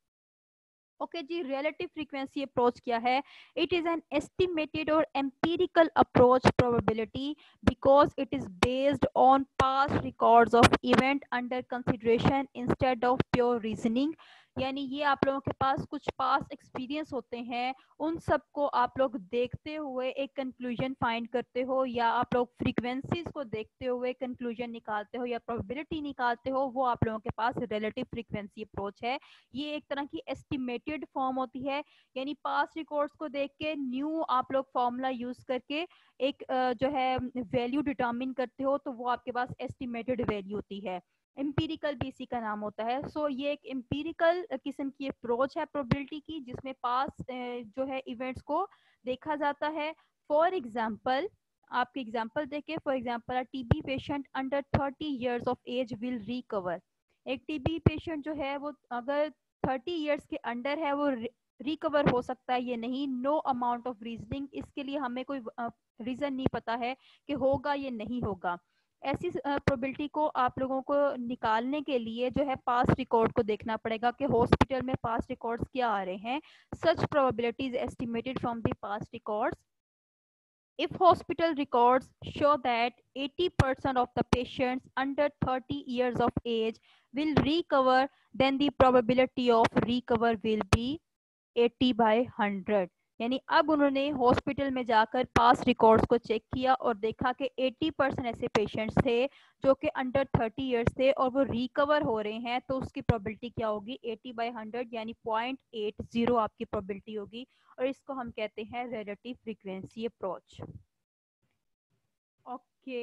ओके जी, रिलेटिव फ्रीक्वेंसी अप्रोच क्या है? इट इज एन एस्टिमेटेड और empirical approach probability because it is based on past records of event under consideration instead of pure reasoning. यानी ये आप लोगों के पास कुछ पास्ट एक्सपीरियंस होते हैं, उन सबको आप लोग देखते हुए एक कंक्लूजन फाइंड करते हो, या आप लोग फ्रीक्वेंसीज को देखते हुए कंक्लूजन निकालते हो या प्रोबेबिलिटी निकालते हो, वो आप लोगों के पास रिलेटिव फ्रीक्वेंसी अप्रोच है। ये एक तरह की एस्टिमेटेड फॉर्म होती है, यानी पास्ट रिकॉर्ड्स को देख के न्यू आप लोग फॉर्मूला यूज करके एक जो है वैल्यू डिटरमिन करते हो, तो वो आपके पास एस्टिमेटेड वैल्यू होती है। एम्पिरिकल भी इसी का नाम होता है। सो ये एक एम्पिरिकल किस्म की अप्रोच है प्रोबेबिलिटी की, जिसमें पास जो है इवेंट्स को देखा जाता है। फॉर एग्जाम्पल, आपके एग्जाम्पल देखे, for example TB patient under 30 years of age will recover. एक टीबी पेशेंट जो है वो अगर 30 ईयर्स के अंडर है, वो रिकवर हो सकता है, ये नहीं, नो अमाउंट ऑफ रीजनिंग, इसके लिए हमें कोई रीजन नहीं पता है कि होगा ये नहीं होगा। ऐसी प्रोबेबिलिटी को आप लोगों को निकालने के लिए जो है पास्ट रिकॉर्ड को देखना पड़ेगा कि हॉस्पिटल में पास्ट रिकॉर्ड्स क्या आ रहे हैं। Such probability is estimated from the past records. If hospital records show that 80% of the patients under 30 years of age will recover, then the probability of recover will be 80/100। यानी अब उन्होंने hospital में जाकर पास records को check किया और देखा कि 80% ऐसे पेशेंट्स थे जो कि अंडर 30 इयर्स थे और वो रिकवर हो रहे हैं, तो उसकी प्रोबेबिलिटी क्या होगी? 80/100, यानी 0.80 आपकी प्रोबेबिलिटी होगी, और इसको हम कहते हैं रिलेटिव फ्रीक्वेंसी अप्रोच। ओके,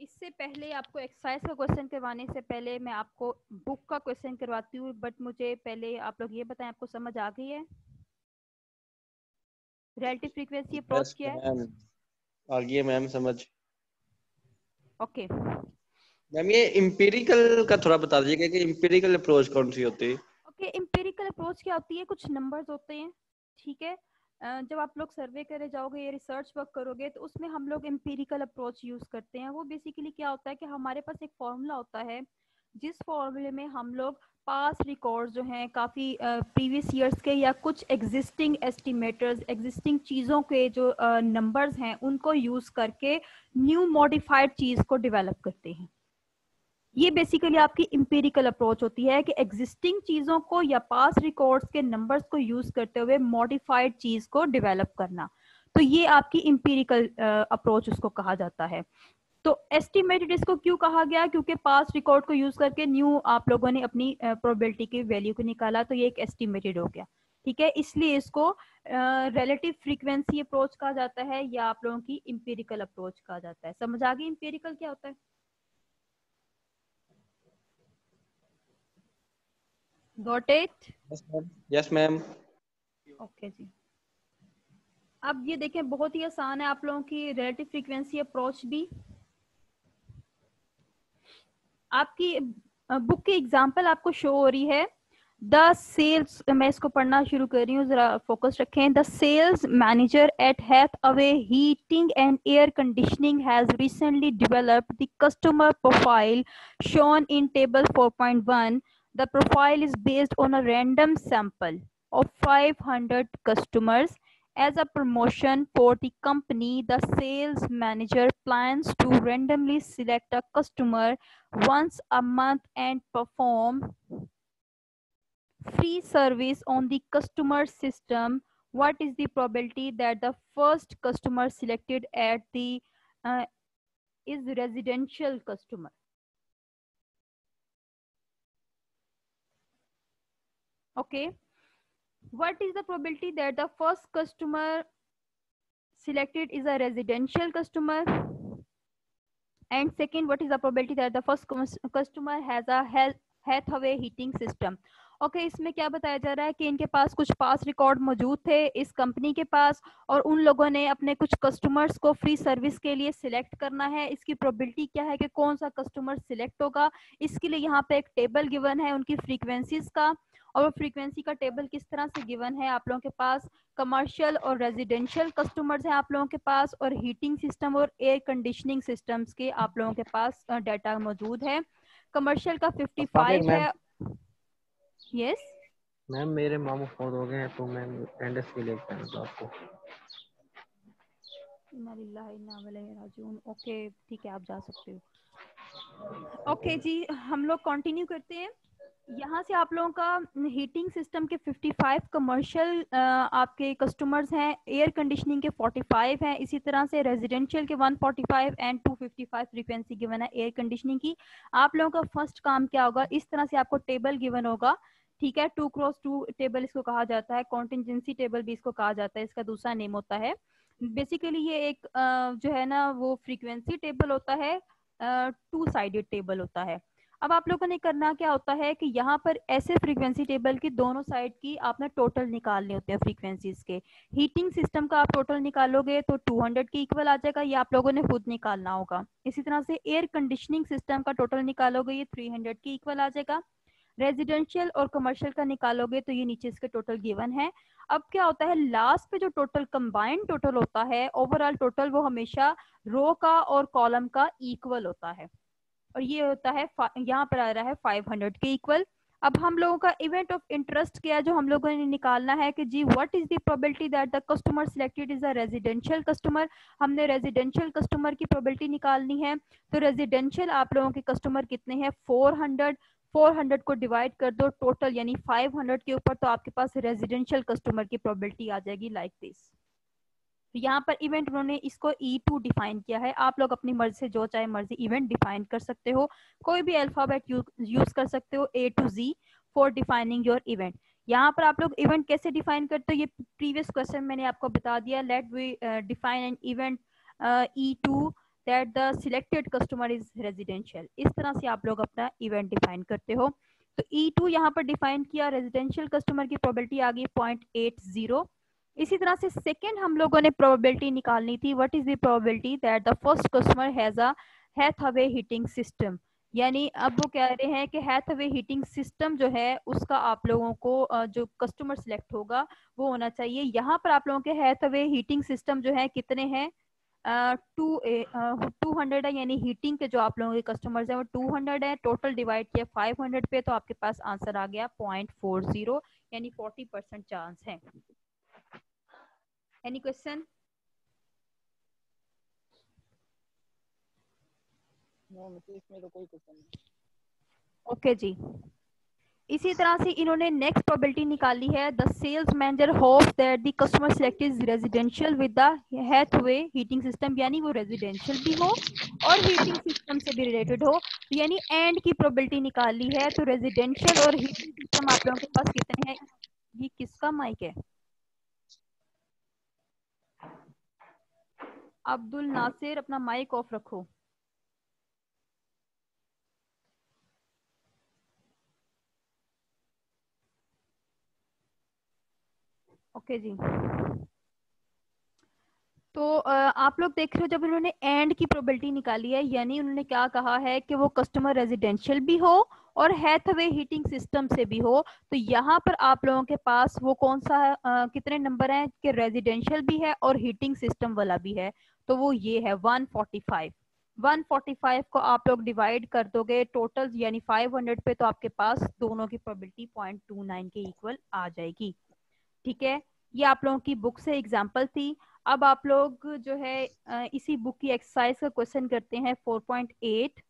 इससे पहले आपको एक्सरसाइज का क्वेश्चन करवाने से पहले मैं आपको बुक का क्वेश्चन करवाती हूँ, बट मुझे पहले आप लोग ये बताएं, आपको समझ आ गई है रिलेटिव फ्रीक्वेंसी अप्रोच क्या है? मैम आ गई है मैम समझ। ओके, मैम ये इम्पीरिकल का थोड़ा बता दीजिएगा कि इम्पीरिकल अप्रोच कौन सी होती है? ओके, एम्पिरिकल अप्रोच क्या होती है? कुछ नंबर्स होते हैं, ठीक है। जब आप लोग सर्वे करे जाओगे या रिसर्च वर्क करोगे, तो उसमें हम लोग एम्पिरिकल अप्रोच यूज करते हैं। वो बेसिकली क्या होता है कि हमारे पास एक फॉर्मूला होता है जिस फॉर्मूले में हम लोग पास रिकॉर्ड जो हैं काफ़ी प्रीवियस ईयर्स के या कुछ एग्जिस्टिंग एस्टिमेटर्स, एग्जिस्टिंग चीज़ों के जो नंबर्स हैं उनको यूज़ करके न्यू मॉडिफाइड चीज़ को डेवलप करते हैं। ये बेसिकली आपकी इंपेरिकल अप्रोच होती है कि एग्जिस्टिंग चीज़ों को या पास रिकॉर्ड्स के नंबर्स को यूज़ करते हुए मॉडिफाइड चीज़ को डेवलप करना। तो ये आपकी इंपेरिकल अप्रोच उसको कहा जाता है। तो एस्टिमेटेड इसको क्यों कहा गया? क्योंकि पास्ट रिकॉर्ड को यूज करके न्यू आप लोगों ने अपनी प्रोबेबिलिटी की वैल्यू को निकाला, तो ये एक एस्टिमेटेड हो गया। ठीक है, इसलिए इसको रिलेटिव फ्रीक्वेंसी अप्रोच कहा जाता है या आप लोगों की इंपेरिकल अप्रोच कहा जाता है। समझ आ गई इंपेरिकल क्या होता है? Got it? Yes ma'am. Okay जी। अब ये देखें, बहुत ही आसान है आप लोगों की रिलेटिव फ्रीक्वेंसी अप्रोच भी। आपकी बुक की एग्जांपल आपको शो हो रही है। द सेल्स, मैं इसको पढ़ना शुरू कर रही हूँ, जरा फोकस रखें। The sales manager at Hathaway heating and air conditioning has recently developed the customer profile shown in table 4.1. The profile is based on a random sample of 500 customers. As a promotion for the company, the sales manager plans to randomly select a customer once a month and perform free service on the customer system. What is the probability that the first customer selected at the is residential customer? Okay. What is the probability that the first customer selected is a residential customer? And second, what is the probability that the first customer has a Hathaway heating system? Okay, इसमें क्या बताया जा रहा है कि इनके पास कुछ पास record मौजूद थे इस कंपनी के पास, और उन लोगों ने अपने कुछ कस्टमर्स को फ्री सर्विस के लिए सिलेक्ट करना है। इसकी प्रोबेबिलिटी क्या है कि कौन सा कस्टमर सिलेक्ट होगा? इसके लिए यहाँ पे एक टेबल गिवन है उनकी फ्रीक्वेंसीज का, और वो फ्रीक्वेंसी का टेबल किस तरह से गिवन है आप लोगों के पास। कमर्शियल और रेजिडेंशियल कस्टमर्स हैं आप लोगों के पास, और हीटिंग सिस्टम और एयर कंडीशनिंग सिस्टम्स के आप लोगों के पास डाटा मौजूद है। कमर्शियल का 55 है। यस मैम, मेरे मामू फोन हो गए हैं तो मैं एंडेस के लिए कहना था आपको। ओके ठीक है, आप जा सकते हो। ओके जी, हम लोग कंटिन्यू करते हैं। यहाँ से आप लोगों का हीटिंग सिस्टम के 55 कमर्शियल आपके कस्टमर्स हैं, एयर कंडीशनिंग के 45 हैं, इसी तरह से रेजिडेंशियल के 145 एंड 255 फ्रीक्वेंसी गिवन है एयर कंडीशनिंग की। आप लोगों का फर्स्ट काम क्या होगा? इस तरह से आपको टेबल गिवन होगा, ठीक है, 2x2 टेबल इसको कहा जाता है, कॉन्टिजेंसी टेबल भी इसको कहा जाता है, इसका दूसरा नेम होता है। बेसिकली ये एक जो है ना वो फ्रीक्वेंसी टेबल होता है, 2 साइडेड टेबल होता है। अब आप लोगों ने करना क्या होता है कि यहाँ पर ऐसे फ्रीक्वेंसी टेबल की दोनों साइड की आपने टोटल निकालने होते हैं फ्रीक्वेंसीज के। हीटिंग सिस्टम का आप टोटल निकालोगे तो 200 के इक्वल आ जाएगा, ये आप लोगों ने खुद निकालना होगा। इसी तरह से एयर कंडीशनिंग सिस्टम का टोटल निकालोगे, ये 300 के इक्वल आ जाएगा। रेजिडेंशियल और कमर्शियल का निकालोगे तो ये नीचे इसके टोटल गिवन है। अब क्या होता है, लास्ट पे जो टोटल कंबाइंड टोटल होता है, ओवरऑल टोटल, वो हमेशा रो का और कॉलम का इक्वल होता है, और ये होता है यहाँ पर आ रहा है 500 के इक्वल। अब हम लोगों का इवेंट ऑफ इंटरेस्ट क्या है जो हम लोगों ने निकालना है कि जी what is the probability that the customer selected is a residential customer. हमने रेजिडेंशियल कस्टमर की प्रोबेबिलिटी निकालनी है। तो रेजिडेंशियल आप लोगों के कस्टमर कितने हैं? 400 को डिवाइड कर दो टोटल, यानी 500 के ऊपर, तो आपके पास रेजिडेंशियल कस्टमर की प्रोबेबिलिटी आ जाएगी लाइक दिस। तो यहाँ पर इवेंट उन्होंने इसको E2 डिफाइन किया है। आप लोग अपनी मर्जी से जो चाहे मर्जी इवेंट डिफाइन कर सकते हो, कोई भी अल्फाबेट यूज कर सकते हो A to Z for defining your event. यहाँ पर आप लोग इवेंट कैसे डिफाइन करते हो, ये प्रीवियस क्वेश्चन मैंने आपको बता दिया। Let we define an event E2 that the selected customer is residential. इस तरह से आप लोग अपना इवेंट डिफाइन करते हो। तो E2 यहाँ पर डिफाइन किया, रेजिडेंशियल कस्टमर की प्रोबेबिलिटी आ गई 0.80। इसी तरह से सेकेंड हम लोगों ने प्रोबेबिलिटी निकालनी थी, what is the probability that the first customer has a Hathaway heating system. यानी अब वो कह रहे हैं कि हैथअवे हीटिंग सिस्टम जो है उसका आप लोगों को जो कस्टमर सिलेक्ट होगा वो होना चाहिए। यहाँ पर आप लोगों के हैथअवे हीटिंग सिस्टम जो है कितने हैं? 200 है, यानी हीटिंग के जो आप लोगों के कस्टमर्स हैं वो 200 है, टोटल डिवाइड किया 500 पे, तो आपके पास आंसर आ गया 0.40, यानी 40% चांस है। Any question? इसमें तो कोई क्वेश्चन नहीं। ओके जी, इसी तरह से इन्होंने नेक्स्ट प्रोबेबिलिटी निकाली है, the sales manager hopes that the customer select is residential with the Hathaway heating system, यानी वो रेजिडेंशियल भी हो और हीटिंग सिस्टम से भी रिलेटेड हो, तो यानी एंड की प्रोबेबिलिटी निकाली है। तो रेजिडेंशियल और हीटिंग सिस्टम आप लोगों के पास कितने हैं? ये किसका माइक है? अब्दुल नासिर, अपना माइक ऑफ रखो। ओके जी, तो आप लोग देख रहे हो जब उन्होंने एंड की प्रोबेबिलिटी निकाली है, यानी उन्होंने क्या कहा है कि वो कस्टमर रेजिडेंशियल भी हो और हैथवे हीटिंग सिस्टम से भी हो, तो यहाँ पर आप लोगों के पास वो कौन सा कितने नंबर हैं कि रेजिडेंशियल भी है और हीटिंग सिस्टम वाला भी है, तो वो ये है 145। 145 को आप लोग डिवाइड कर दोगे टोटल यानी 500 पे, तो आपके पास दोनों की प्रोबेबिलिटी 0.29 के इक्वल आ जाएगी। ठीक है, ये आप लोगों की बुक से एग्जांपल थी। अब आप लोग जो है इसी बुक की एक्सरसाइज का क्वेश्चन करते हैं 4.8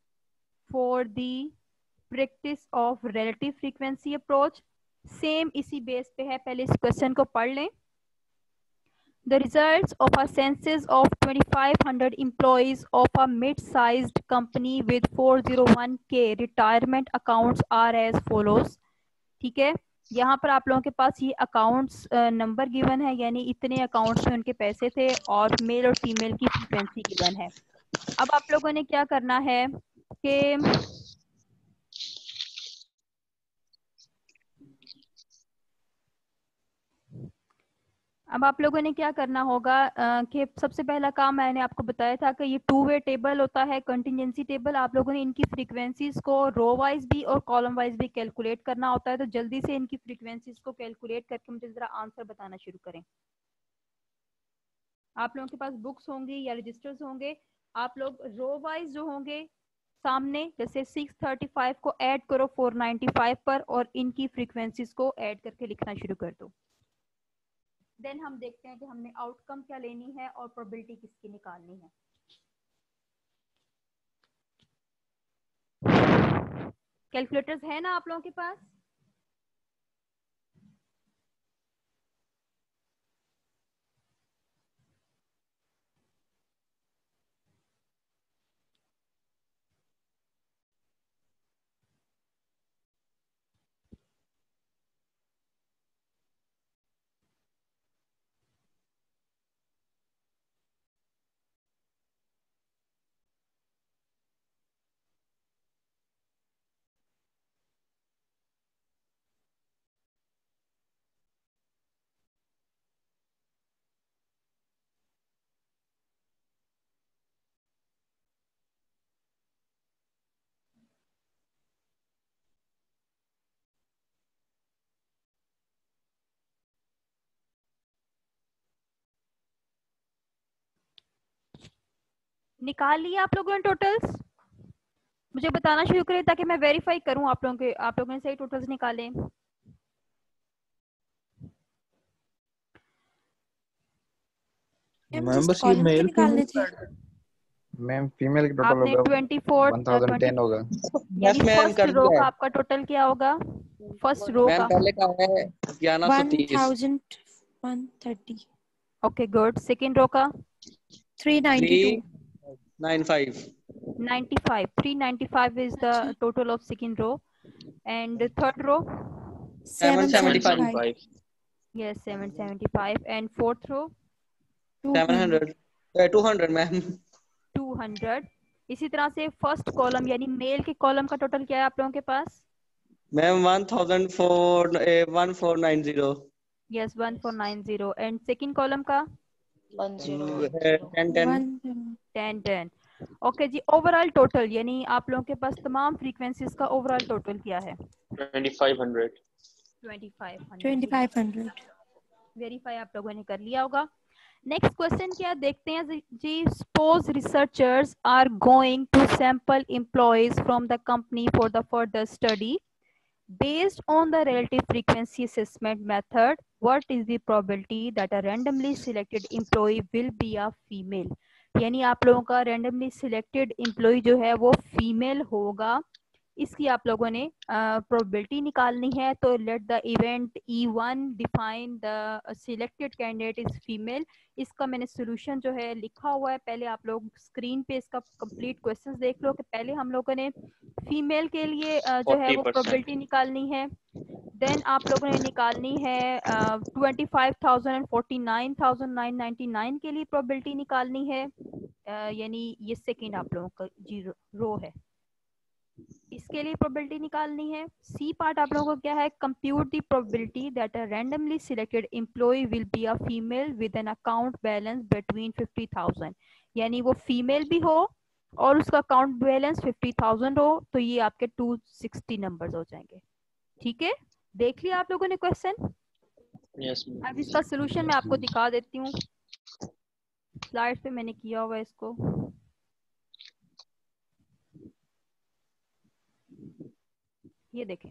for the practice of relative frequency approach. Same इसी बेस पे है, पहले इस क्वेश्चन को पढ़ लें। The results of a census of 2,500 employees of a mid-sized company with 401k retirement accounts are as follows। ठीक है, यहाँ पर आप लोगों के पास ये अकाउंट्स नंबर गिवन है, यानी इतने अकाउंट्स में उनके पैसे थे और मेल और फीमेल की फ्रीक्वेंसी गिवन है। अब आप लोगों ने क्या करना है कि अब आप लोगों ने क्या करना होगा कि सबसे पहला काम मैंने आपको बताया था कि ये 2 वे टेबल होता है, कंटिजेंसी टेबल। आप लोगों ने इनकी फ्रीक्वेंसीज को रो वाइज भी और कॉलम वाइज भी कैलकुलेट करना होता है, तो जल्दी से इनकी फ्रीक्वेंसीज को कैलकुलेट करके मुझे जरा आंसर बताना शुरू करें। आप लोगों के पास बुक्स होंगी या रजिस्टर्स होंगे, आप लोग रो वाइज जो होंगे सामने, जैसे 635 को ऐड करो 495 पर और इनकी फ्रीक्वेंसीज को ऐड करके लिखना शुरू कर दो। देन हम देखते हैं कि हमने आउटकम क्या लेनी है और प्रोबेबिलिटी किसकी निकालनी है। कैलकुलेटर्स है ना आप लोगों के पास? निकाल लिए आप लोगों ने टोटल्स? मुझे बताना शुरू करें ताकि मैं वेरीफाई करूं आप लोगों ने सही टोटल्स निकाले। मैम बस ये मेल निकालने थे। मैम फीमेल के टोटल आपने होगा 24 1010 होगा। यानी मैम फर्स्ट कर रो दिया का है आपका टोटल क्या होगा? फर्स्ट रो मैम, का पहले का है 1130। 1130। Okay good. सेकंड रो का 392। 395। 95 395 is the total of second row, and third row 775। 775 yes 775, and fourth row 700 200 ma'am. 200। इसी तरह से फर्स्ट कॉलम यानी मेल के कॉलम का टोटल क्या है आप लोगों के पास? Ma'am 1490। Yes 1490, and second column का 1010। 1010। ओके जी, ओवरऑल टोटल यानी आप लोगों के पास तमाम फ्रीक्वेंसीज का ओवरऑल टोटल क्या है? 2500। 2500। 2500। वेरीफाई आप लोगों ने कर लिया होगा। नेक्स्ट क्वेश्चन क्या देखते हैं जी। Suppose researchers are going to sample employees from the company for the further study based on the relative frequency assessment method. What is the probability that a randomly selected employee will be a female? यानी आप लोगों का randomly selected employee जो है वो female होगा, इसकी आप लोगों ने प्रोबेबिलिटी निकालनी है। तो late the event E1 define the selected candidate is female. इसका मैंने सोल्यूशन जो है लिखा हुआ है, पहले आप लोग स्क्रीन पे इसका कंप्लीट क्वेश्चंस देख लो कि पहले हम लोगों ने फीमेल के लिए जो है वो 40%। प्रोबेबिलिटी निकालनी है। देन आप लोगों ने निकालनी है 25,000 और 49,999 के लिए प्रोबेबिलिटी निकालनी है, यानी ये सेकेंड आप लोगों का जी रो है, इसके लिए प्रोबेबिलिटी निकालनी है। सी पार्ट आप लोगों को क्या है, compute the probability that a randomly selected employee will be a female with an account balance between 50,000, यानी वो फीमेल भी हो और उसका अकाउंट बैलेंस 50,000 हो, तो ये आपके 260 नंबर्स हो जाएंगे। ठीक है, देख लिया आप लोगों ने क्वेश्चन। यस अब इसका सोल्यूशन मैं आपको दिखा देती हूँ, स्लाइड पे मैंने किया हुआ है इसको। ये देखें,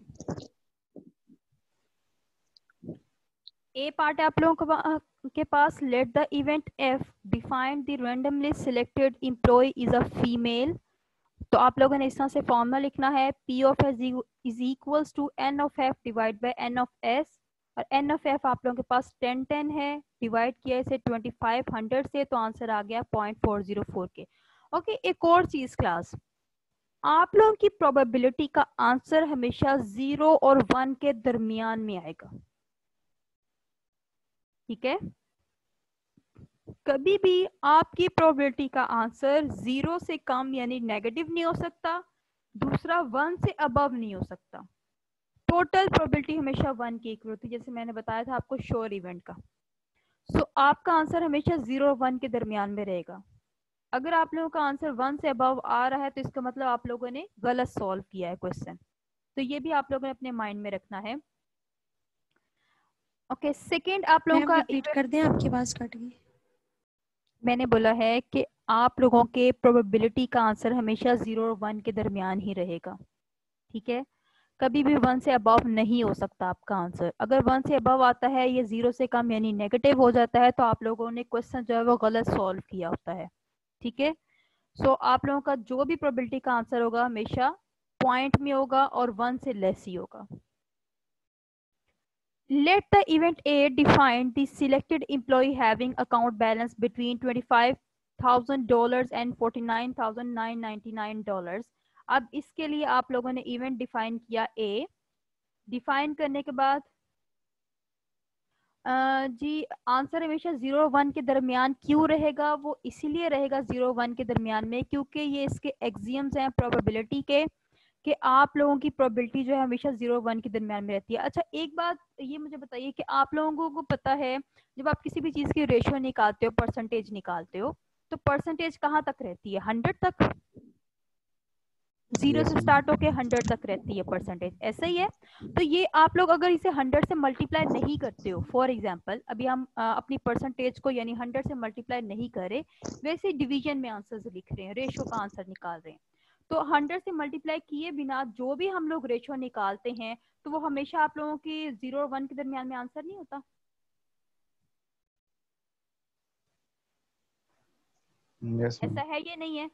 ए पार्ट है आप लोगों के पास, let the event F define the randomly selected employee is a female. तो आप लोगों ने इस तरह से फॉर्मूला लिखना है, P of S is equals to N of F divide by N of S, और एन ऑफ एफ आप लोगों के पास 10 है, डिवाइड किया इसे 2500 से, तो आंसर आ गया 0.404 के। ओके, एक और चीज क्लास, आप लोगों की प्रोबेबिलिटी का आंसर हमेशा 0 और 1 के दरमियान में आएगा। ठीक है, कभी भी आपकी प्रोबेबिलिटी का आंसर 0 से कम यानी नेगेटिव नहीं हो सकता, दूसरा 1 से अबव नहीं हो सकता। टोटल प्रोबेबिलिटी हमेशा 1 की इक्वल होती है, जैसे मैंने बताया था आपको श्योर इवेंट का। सो आपका आंसर हमेशा 0 और 1 के दरमियान में रहेगा। अगर आप लोगों का आंसर 1 से अबव आ रहा है तो इसका मतलब आप लोगों ने गलत सॉल्व किया है क्वेश्चन, तो ये भी आप लोगों ने अपने माइंड में रखना है। ओके, सेकंड आप लोगों का रिपीट कर दें, आपकी आवाज कट गई। मैंने बोला है कि आप लोगों के प्रोबेबिलिटी का आंसर हमेशा 0 और 1 के दरमियान ही रहेगा। ठीक है, कभी भी 1 से अबव नहीं हो सकता आपका आंसर। अगर 1 से अबव आता है, ये 0 से कम यानी नेगेटिव हो जाता है, तो आप लोगों ने क्वेश्चन जो है वो गलत सॉल्व किया होता है। ठीक है, सो आप लोगों का जो भी प्रोबेबिलिटी का आंसर होगा हमेशा पॉइंट में होगा और 1 से लेस ही होगा। Let the event A define the selected employee having account balance between $25,000 and $49,999। अब इसके लिए आप लोगों ने इवेंट डिफाइन किया A, डिफाइन करने के बाद जी आंसर हमेशा 0 और 1 के दरमियान क्यों रहेगा, वो इसीलिए रहेगा 0 और 1 के दरमियान में क्योंकि ये इसके एक्सियम्स हैं प्रोबेबिलिटी के, कि आप लोगों की प्रोबेबिलिटी जो है हमेशा 0 और 1 के दरमियान में रहती है। अच्छा, एक बात ये मुझे बताइए कि आप लोगों को पता है जब आप किसी भी चीज की रेशियो निकालते हो, परसेंटेज निकालते हो, तो परसेंटेज कहाँ तक रहती है, 100 तक, 0 से स्टार्ट होके 100 तक रहती है परसेंटेज, ऐसा ही है। तो ये आप लोग अगर इसे 100 से मल्टीप्लाई नहीं करते हो, फॉर एग्जांपल अभी हम अपनी परसेंटेज को यानी 100 से मल्टीप्लाई नहीं करे, वैसे डिवीजन में आंसर लिख रहे हैं, रेशियो का आंसर निकाल रहे हैं, तो 100 से मल्टीप्लाई किए बिना जो भी हम लोग रेशियो निकालते हैं तो वो हमेशा आप लोगों की 0 और 1 के दरमियान में आंसर नहीं होता। ऐसा है ये नहीं है।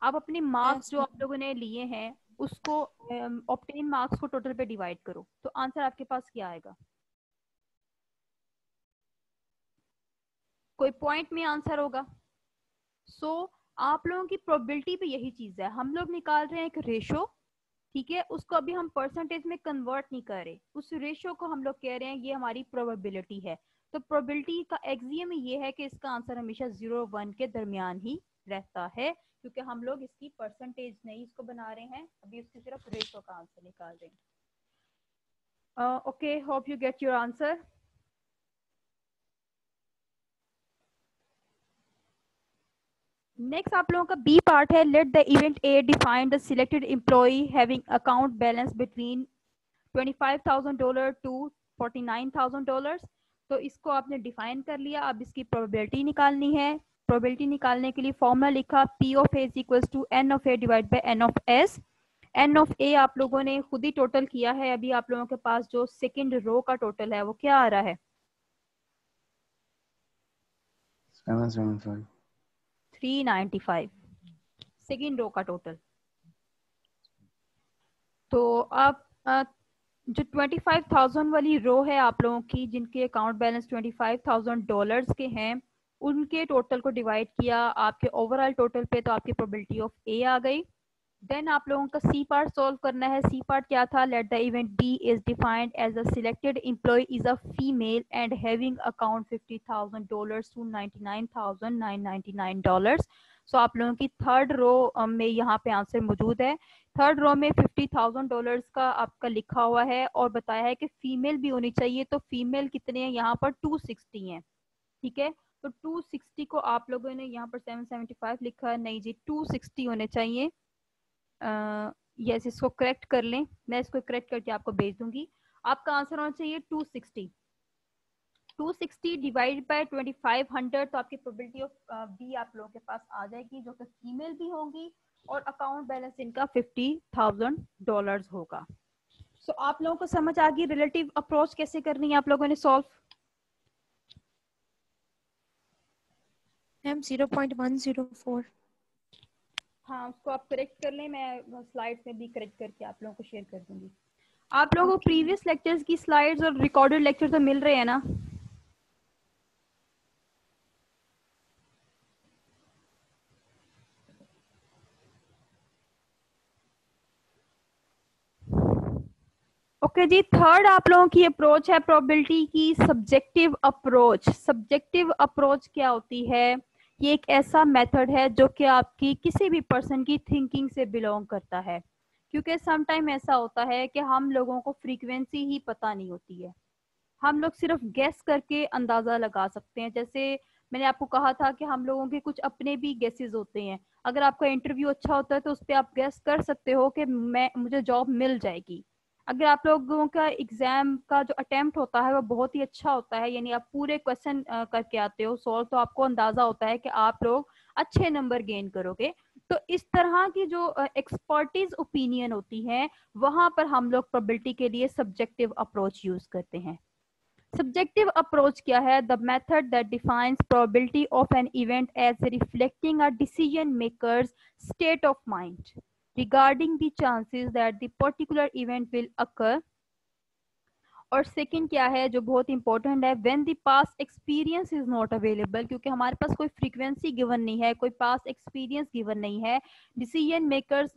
आप अपने मार्क्स जो आप लोगों ने लिए हैं उसको ऑब्टेन मार्क्स को टोटल पे डिवाइड करो, तो आंसर आपके पास क्या आएगा, कोई पॉइंट में आंसर होगा। सो आप लोगों की प्रोबेबिलिटी पे यही चीज है, हम लोग निकाल रहे हैं एक रेशो, ठीक है, उसको अभी हम परसेंटेज में कन्वर्ट नहीं कर रहे, उस रेशो को हम लोग कह रहे हैं ये हमारी प्रोबेबिलिटी है। तो प्रोबेबिलिटी का एक्सियम ये है कि इसका आंसर हमेशा 0 और 1 के दरमियान ही रहता है, क्योंकि हम लोग इसकी परसेंटेज नहीं इसको बना रहे हैं, अभी उसकी सिर्फ रेशो का आंसर निकाल रहे हैं। Okay, hope you get your answer. Next आप लोगों का बी पार्ट है, let the event A define the selected employee having account balance between $25,000 to $49,000। तो इसको आपने डिफाइन कर लिया, अब इसकी प्रोबेबिलिटी निकालनी है। प्रोबेबिलिटी निकालने के लिए फॉर्मूला लिखा P of A equals to N of A divide by N of S। N of A आप लोगों ने खुद ही टोटल किया है, अभी आप लोगों के पास जो सेकंड रो का टोटल है वो क्या आ रहा है? 775 395 सेकंड रो का टोटल। तो अब जो 25,000 वाली रो है आप लोगों की, जिनके अकाउंट बैलेंस $25,000 के हैं, उनके टोटल को डिवाइड किया आपके ओवरऑल टोटल पे, तो आपकी प्रोबेबिलिटी ऑफ ए आ गई। देन आप लोगों का सी पार्ट सॉल्व करना है। सी पार्ट क्या था? Let the event B is defined as a selected employee is a female and having account $50,000 to $99,999। सो आप लोगों की थर्ड रो में यहाँ पे आंसर मौजूद है। थर्ड रो में $50,000 का आपका लिखा हुआ है और बताया है कि फीमेल भी होनी चाहिए। तो फीमेल कितने हैं यहाँ पर? 260 हैं। ठीक है, तो 260 को आप लोगों ने यहाँ पर 775 लिखा है, नहीं जी 260 होने चाहिए। यस, इसको करेक्ट कर लें, मैं इसको करेक्ट करके आपको भेज दूंगी। आपका आंसर होना चाहिए 260। 260 डिवाइड बाय 2500, तो आपकी प्रोबेबिलिटी ऑफ बी आप लोगों के पास आ जाएगी, जो कि फीमेल भी होंगी और अकाउंट बैलेंस इनका $50,000 होगा। सो आप लोगों को समझ आ गई रिलेटिव अप्रोच कैसे करनी है आप लोगों ने सॉल्व? मैम 0.104। हाँ, उसको आप करेक्ट कर लें, मैं स्लाइड्स में भी करेक्ट करके आप लोगों को शेयर कर दूंगी। आप लोगों को प्रीवियस लेक्चर्स की स्लाइड्स और रिकॉर्डेड लेक्चर तो मिल रहे हैं ना? ओके जी, थर्ड आप लोगों की अप्रोच है प्रोबेबिलिटी की सब्जेक्टिव अप्रोच। सब्जेक्टिव अप्रोच क्या होती है? ये एक ऐसा मेथड है जो कि आपकी किसी भी पर्सन की थिंकिंग से बिलोंग करता है, क्योंकि सम टाइम ऐसा होता है कि हम लोगों को फ्रीक्वेंसी ही पता नहीं होती है, हम लोग सिर्फ गेस करके अंदाजा लगा सकते हैं। जैसे मैंने आपको कहा था कि हम लोगों के कुछ अपने भी गेसेस होते हैं। अगर आपका इंटरव्यू अच्छा होता है तो उस पर आप गेस कर सकते हो कि मुझे जॉब मिल जाएगी। अगर आप लोगों का एग्जाम का जो अटेम्प्ट होता है वो बहुत ही अच्छा होता है, यानी आप पूरे क्वेश्चन करके आते हो सॉल्व, तो आपको अंदाजा होता है कि आप लोग अच्छे नंबर गेन करोगे। तो इस तरह की जो एक्सपर्टीज ओपिनियन होती है, वहां पर हम लोग प्रोबेबिलिटी के लिए सब्जेक्टिव अप्रोच यूज करते हैं। Subjective approach क्या है? The method that defines probability of an event as reflecting a decision maker's state of mind regarding the chances that the particular event will occur। और second क्या है जो बहुत important है? When the past experience is not available, क्योंकि हमारे पास कोई frequency given नहीं है, कोई पास्ट एक्सपीरियंस गिवन नहीं है, decision makers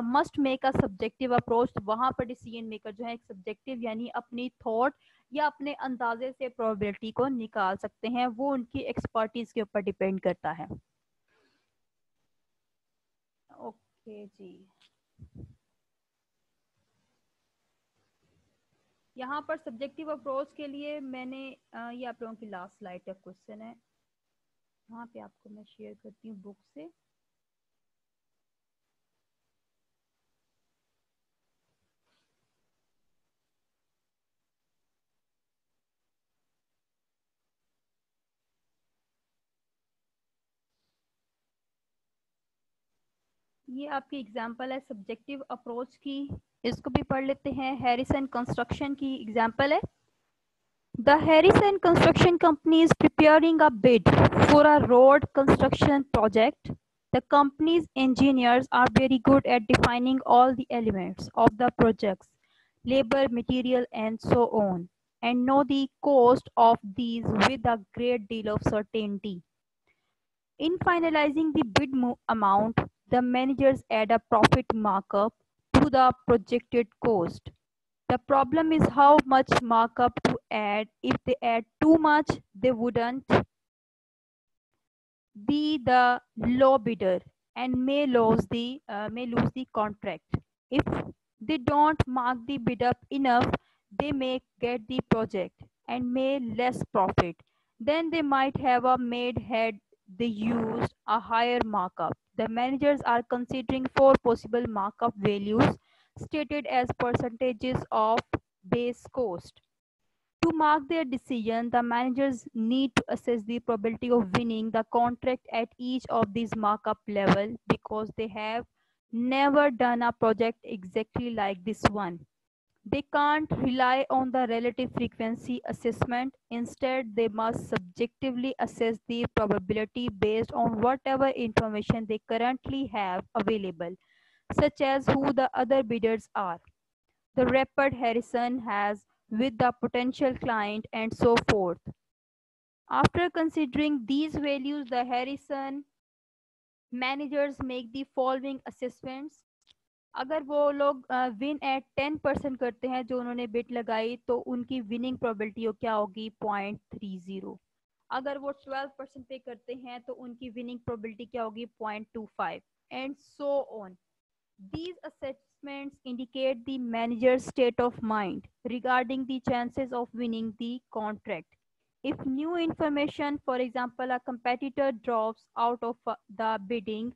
must make a subjective approach. तो वहां पर डिसीजन मेकर जो है एक सब्जेक्टिव यानी अपनी थॉट या अपने अंदाजे से प्रोबेबिलिटी को निकाल सकते हैं, वो उनकी एक्सपर्टीज के ऊपर डिपेंड करता है। ओके जी, यहाँ पर सब्जेक्टिव अप्रोच के लिए मैंने ये आप लोगों की लास्ट स्लाइड का क्वेश्चन है, यहाँ पे आपको मैं शेयर करती हूँ बुक से। ये आपकी एग्जांपल है सब्जेक्टिव अप्रोच की, इसको भी पढ़ लेते हैं। हैरिसन कंस्ट्रक्शन की एग्जांपल है। The Harrison Construction Company is preparing a bid for a road construction project. The company's engineers are very good at defining all the elements of the projects, labor, material, and so on, and know the cost of these with a great deal of certainty. In finalizing the bid amount, the managers add a profit markup to the projected cost. The problem is how much markup to add. If they add too much, they wouldn't be the low bidder and may lose the contract. If they don't mark the bid up enough, they may get the project and may less profit. Then they might have a made had they used a higher markup. The managers are considering 4 possible markup values stated as percentages of base cost. To mark their decision, the managers need to assess the probability of winning the contract at each of these markup level because they have never done a project exactly like this one. They can't rely on the relative frequency assessment. Instead, they must subjectively assess the probability based on whatever information they currently have available, such as who the other bidders are, the rapport Harrison has with the potential client, and so forth. After considering these values, the Harrison managers make the following assessments. अगर वो लोग win at 10% करते हैं जो उन्होंने bit लगाई तो उनकी विनिंग प्रोबेबिलिटी क्या होगी 0.30. अगर वो 12% पे करते हैं तो उनकी विनिंग प्रोबेबिलिटी क्या होगी 0.25 and so on. These assessments indicate the manager's state of mind regarding the chances of winning the contract. If new information, for example, a competitor drops out of the bidding,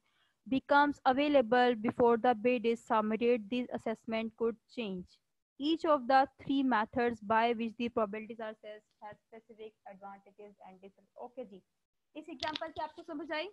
becomes available before the bid is submitted, this assessment could change. Each of the three methods by which the probabilities are assessed has specific advantages and disadvantages. Okay जी, इस example से आपको समझ आई?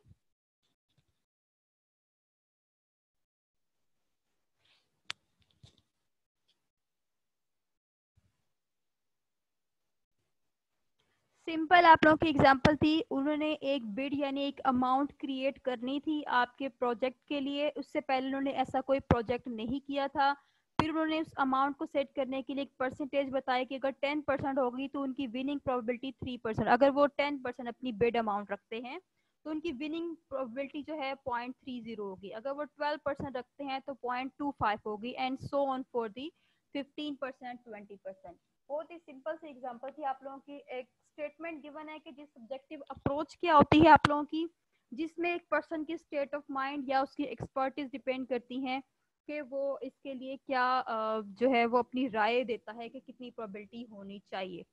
Simple आप लोगों की example थी. उन्होंने एक बिड यानी एक अमाउंट क्रिएट करनी थी आपके प्रोजेक्ट के लिए. उससे पहले उन्होंने ऐसा कोई प्रोजेक्ट नहीं किया था. फिर उन्होंने उस अमाउंट को सेट करने के लिए एक परसेंटेज बताया कि अगर 10% होगी तो उनकी विनिंग प्रोबेबिलिटी 3%. अगर वो 10% अपनी बिड अमाउंट रखते हैं तो उनकी विनिंग प्रोबेबिलिटी जो है 0.30 होगी. अगर वो 12% रखते हैं तो 0.25 होगी and so on for the 15%, 20%. बहुत ही सिंपल सी एग्जांपल थी आप लोगों की. एक स्टेटमेंट गिवन है कि जिस सब्जेक्टिव अप्रोच क्या होती है आप लोगों की, जिसमें एक पर्सन की स्टेट ऑफ माइंड या उसकी एक्सपर्टीज डिपेंड करती हैं कि वो इसके लिए क्या जो है वो अपनी राय देता है कि कितनी प्रोबेबिलिटी होनी चाहिए.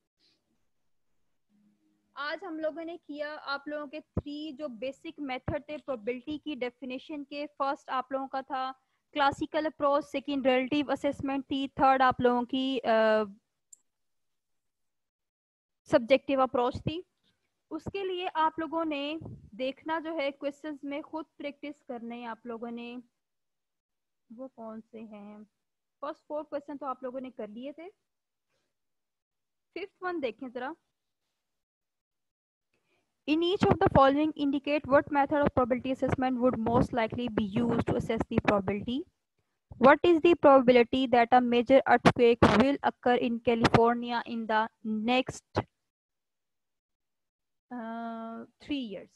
आज हम लोगों ने किया आप लोगों के 3 जो बेसिक मेथड थे प्रोबेबिलिटी की डेफिनेशन के. फर्स्ट आप लोगों का था classical approach, second relative assessment थी, थर्ड आप लोगों की सब्जेक्टिव अप्रोच थी. उसके लिए आप लोगों ने देखना जो है क्वेश्चंस में खुद प्रैक्टिस करने आप लोगों ने. वो कौन से हैं? फर्स्ट 4 क्वेश्चन तो आप लोगों ने कर लिए थे. 5th वन देखें जरा. In each of the following indicate what method of probability assessment would most likely be used to assess the probability. What is the probability that a major earthquake will occur in California in the next 3 years?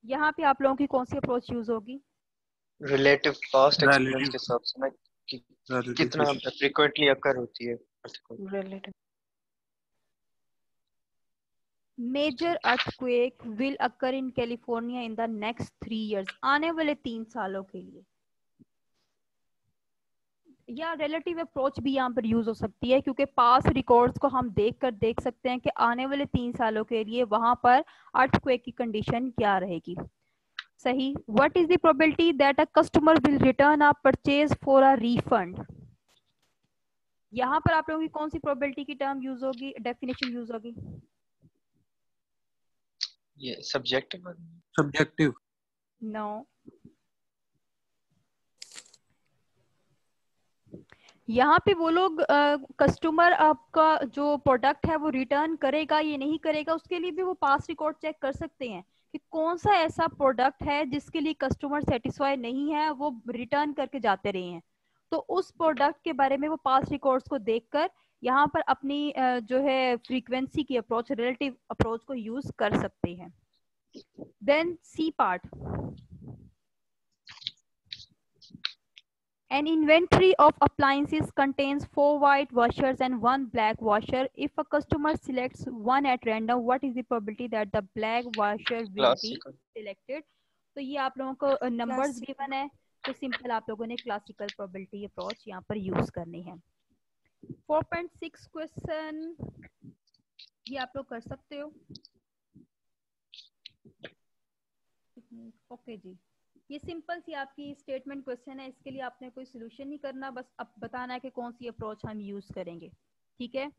यहाँ पे आप लोगों की कौन सी approach use होगी? Relative past experience के हिसाब से ना कितना फ्रीक्वेंटली अकर होती है. Relative. Major earthquake will occur in California in the next 3 years. आने वाले 3 सालों के लिए. या रिलेटिव अप्रोच भी यहाँ पर यूज हो सकती है क्योंकि पास रिकॉर्ड्स को हम देख सकते हैं कि आने वाले 3 सालों के लिए वहां पर अर्थक्वेक की कंडीशन क्या रहेगी. सही. What is the probability that a customer will return a purchase for a refund? यहाँ पर आप लोगों की कौन सी प्रोबेबिलिटी की टर्म यूज होगी, डेफिनेशन यूज होगी? ये सब्जेक्टिव. नो. यहाँ पे वो लोग कस्टमर आपका जो प्रोडक्ट है वो रिटर्न करेगा ये नहीं करेगा, उसके लिए भी वो पास रिकॉर्ड चेक कर सकते हैं कि कौन सा ऐसा प्रोडक्ट है जिसके लिए कस्टमर सेटिस्फाई नहीं है, वो रिटर्न करके जाते रहे हैं. तो उस प्रोडक्ट के बारे में वो पास रिकॉर्ड्स को देखकर यहाँ पर अपनी जो है फ्रीक्वेंसी की अप्रोच, रिलेटिव अप्रोच को यूज कर सकते हैं. Then C part. An inventory of appliances contains 4 white washers and 1 black washer. If a customer selects one at random, what is the probability that the black washer will be selected? तो ये आप लोगों को numbers given है तो simple आप लोगों ने क्लासिकल प्रोबेबिलिटी अप्रोच यहाँ पर यूज करनी है. 4.6 क्वेश्चन ये आप लोग कर सकते हो. ओके जी, ये सिंपल सी आपकी स्टेटमेंट क्वेश्चन है. इसके लिए आपने कोई सोल्यूशन नहीं करना, बस अब बताना है कि कौन सी अप्रोच हम यूज करेंगे. ठीक है.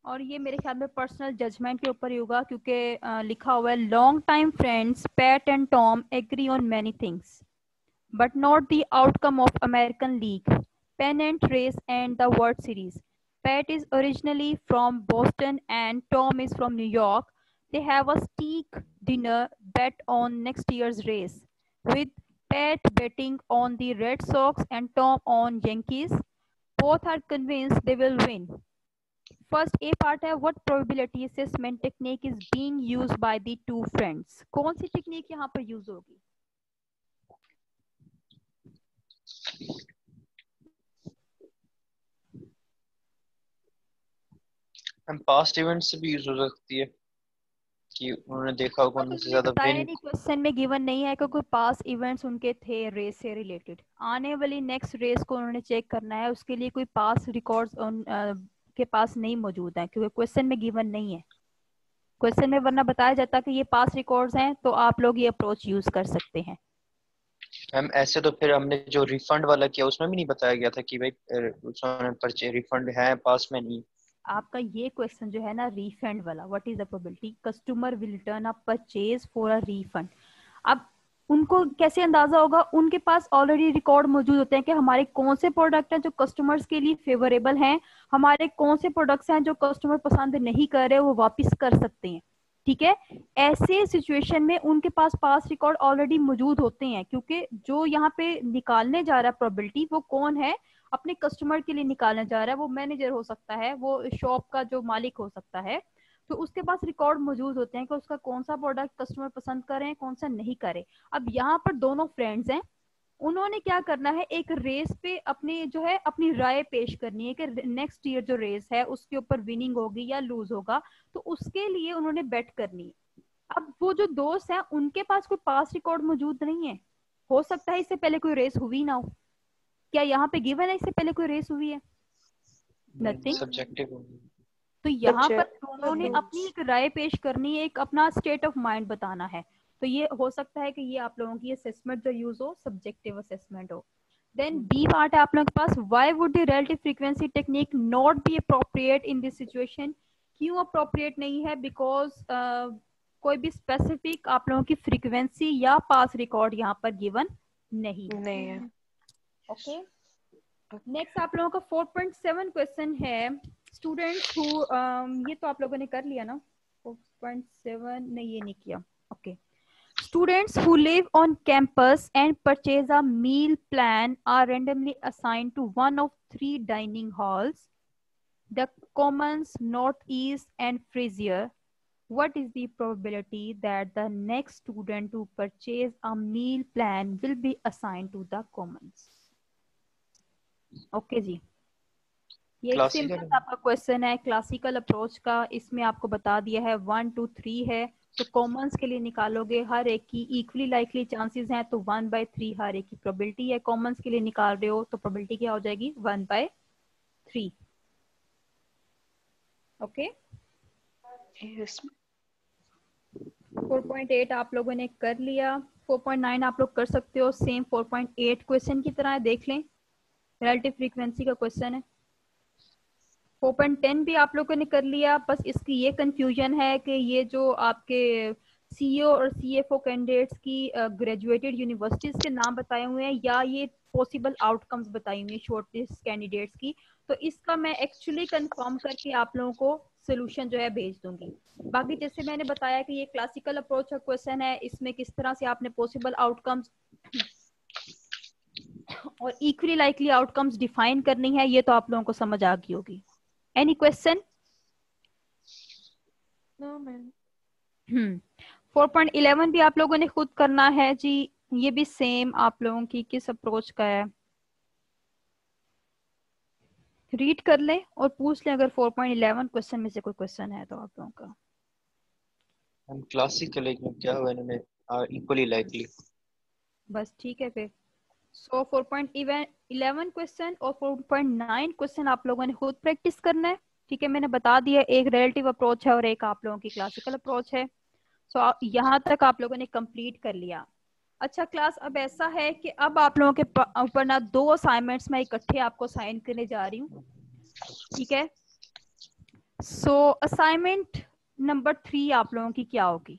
और ये मेरे ख्याल में पर्सनल जजमेंट के ऊपर ही होगा, क्योंकि लिखा हुआ है long time friends Pat and Tom agree on many things but not the outcome of American League, pennant race and the World Series. Pat is originally from Boston and Tom is from New York. They have a steak dinner bet on next year's race, with Pat betting on the Red Sox and Tom on Yankees. Both are convinced they will win. First A part है, what probability assessment technique is being used by the two friends? कौन सी technique यहाँ पर use होगी? हम past events से भी use हो सकती है कि उन्होंने देखा होगा उनमें से ज्यादा विन। क्वेश्चन में गिवन नहीं है कि कोई पास इवेंट्स उनके थे रेस से रिलेटेड, आने वाली नेक्स्ट रेस को उन्होंने चेक करना है, उसके लिए कोई पास रिकॉर्ड्स के पास नहीं मौजूद है, क्योंकि क्वेश्चन में गिवन नहीं है। क्वेश्चन में वरना बताया जाता कि ये पास रिकॉर्ड्स हैं तो आप लोग ये अप्रोच यूज कर सकते हैं। हम ऐसे तो फिर हमने जो रिफंड वाला किया उसमें भी नहीं बताया गया था कि भाई उसमें परचेज रिफंड है पास में नहीं। आपका ये क्वेश्चन जो है ना रिफंड वाला, what is the probability customer will return a purchase for a refund, अब उनको कैसे अंदाजा होगा? उनके पास ऑलरेडी रिकॉर्ड मौजूद होते हैं कि हमारे कौन से प्रोडक्ट हैं जो कस्टमर्स के लिए फेवरेबल हैं, हमारे कौन से प्रोडक्ट्स हैं जो कस्टमर पसंद नहीं कर रहे वो वापस कर सकते हैं। ठीक है, ऐसे सिचुएशन में उनके पास रिकॉर्ड ऑलरेडी मौजूद होते हैं, क्योंकि जो यहाँ पे निकालने जा रहा है प्रोबेबिलिटी वो कौन है, अपने कस्टमर के लिए निकालने जा रहा है, वो मैनेजर हो सकता है, वो शॉप का जो मालिक हो सकता है, तो उसके पास रिकॉर्ड मौजूद होते हैं कि उसका कौन सा प्रोडक्ट कस्टमर पसंद कर रहे हैं कौन सा नहीं करे। अब यहाँ पर दोनों फ्रेंड्स हैं, उन्होंने क्या करना है, एक रेस पे अपनी जो है अपनी राय पेश करनी है कि नेक्स्ट ईयर जो रेस है उसके ऊपर विनिंग होगी या लूज होगा, तो उसके लिए उन्होंने बेट करनी है। अब वो जो दोस्त हैं उनके पास कोई पास रिकॉर्ड मौजूद नहीं है, हो सकता है इससे पहले कोई रेस हुई ना हो। क्या यहाँ पे गिवन है इससे पहले कोई रेस हुई है? नथिंग। सब्जेक्टिव। तो यहाँ पर दोनों ने अपनी एक राय पेश करनी है, एक अपना स्टेट ऑफ माइंड बताना है, तो ये हो सकता है कि ये आप लोगों की असेसमेंट जो यूज हो सब्जेक्टिव असेसमेंट हो। देन बी पार्ट है आप लोगों के पास, why would the relative frequency technique not be appropriate in this situation? क्यों अप्रोप्रिएट नहीं है? बिकॉज कोई भी स्पेसिफिक आप लोगों की फ्रीक्वेंसी या पास रिकॉर्ड यहाँ पर गिवन नहीं है। ओके, नेक्स्ट आप लोगों का 4.7 क्वेश्चन है, स्टूडेंट्स हु ये तो आप लोगों ने कर लिया ना 4.7, नहीं ये नहीं किया। Okay, students who live on campus and purchase a meal plan are randomly assigned to one of 3 dining halls, the Commons, Northeast and Frazier. What is the probability that the next student to purchase a meal plan will be assigned to the Commons? Okay जी, ये एक simple आपका question है classical approach का, इसमें आपको बता दिया है 1 2 3 है, तो कॉमन्स के लिए निकालोगे हर एक की इक्वली लाइकली चांसेस हैं, तो 1/3 हर एक की प्रोबेबिलिटी है। कॉमन्स के लिए निकाल रहे हो तो प्रोबेबिलिटी क्या हो जाएगी 1/3। ओके, 4.8 आप लोगों ने कर लिया, 4.9 आप लोग कर सकते हो, सेम 4.8 क्वेश्चन की तरह है, देख लें रिलेटिव फ्रीक्वेंसी का क्वेश्चन है। 4.10 भी आप लोगों ने कर लिया, बस इसकी ये कंफ्यूजन है कि ये जो आपके सीईओ और सीएफओ कैंडिडेट्स की ग्रेजुएटेड यूनिवर्सिटीज के नाम बताए हुए हैं या ये पॉसिबल आउटकम्स बताई हुई है शॉर्टलिस्ट कैंडिडेट्स की, तो इसका मैं एक्चुअली कंफर्म करके आप लोगों को सोल्यूशन जो है भेज दूंगी। बाकी जैसे मैंने बताया कि ये क्लासिकल अप्रोच का क्वेश्चन है, इसमें किस तरह से आपने पॉसिबल आउटकम्स और इक्वली लाइकली आउटकम्स डिफाइन करनी है, ये तो आप लोगों को समझ आ गई होगी। Any question? No ma'am. 4.11 भी आप लोगों ने खुद करना है जी, ये भी सेम आप लोगों की किस अप्रोच का है, रीड कर लें और पूछ लें अगर 4.11 क्वेश्चन में से कोई क्वेश्चन है तो आप लोगों का। हम क्लासिकल में क्या हुआ इन्होंने इक्वली लाइकली, बस ठीक है फिर। सो 4.11 क्वेश्चन और 4.9 क्वेश्चन आप लोगों ने खुद प्रैक्टिस करना है। ठीक है, मैंने बता दिया एक रिलेटिव अप्रोच है और एक आप लोगों की क्लासिकल अप्रोच है। सो यहाँ तक आप लोगों ने कंप्लीट कर लिया। अच्छा क्लास, अब ऐसा है कि अब आप लोगों के ऊपर ना 2 असाइनमेंट्स मैं इकट्ठे आपको साइन करने जा रही हूँ। ठीक है, सो असाइनमेंट नंबर 3 आप लोगों की क्या होगी?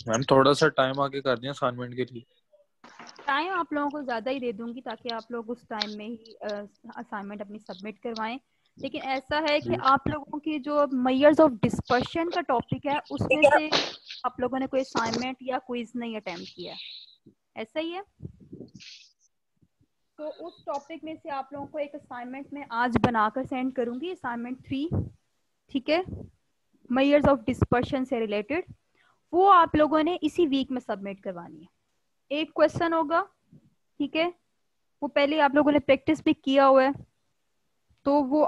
मैम थोड़ा सा टाइम आगे कर दिया असाइनमेंट के लिए। टाइम आप लोगों को ज़्यादा ही दे दूंगी ताकि आप लोग उस टाइम में ही असाइनमेंट अपनी सबमिट करवाएं। लेकिन ऐसा है कि आप लोगों की जो मेजर्स ऑफ डिस्पर्शन का टॉपिक है उसमें से आप लोगों ने कोई असाइनमेंट या क्विज नहीं अटेम्प्ट किया है, ऐसा ही है? तो उस टॉपिक में से आप लोगों को एक असाइनमेंट में आज बनाकर सेंड करूंगी, असाइनमेंट 3, ठीक है, मेजर्स ऑफ डिस्पर्शन से रिलेटेड। वो आप लोगों ने इसी वीक में सबमिट करवानी है। एक क्वेश्चन होगा, ठीक है, वो पहले आप लोगों ने प्रैक्टिस भी किया हुआ है, तो वो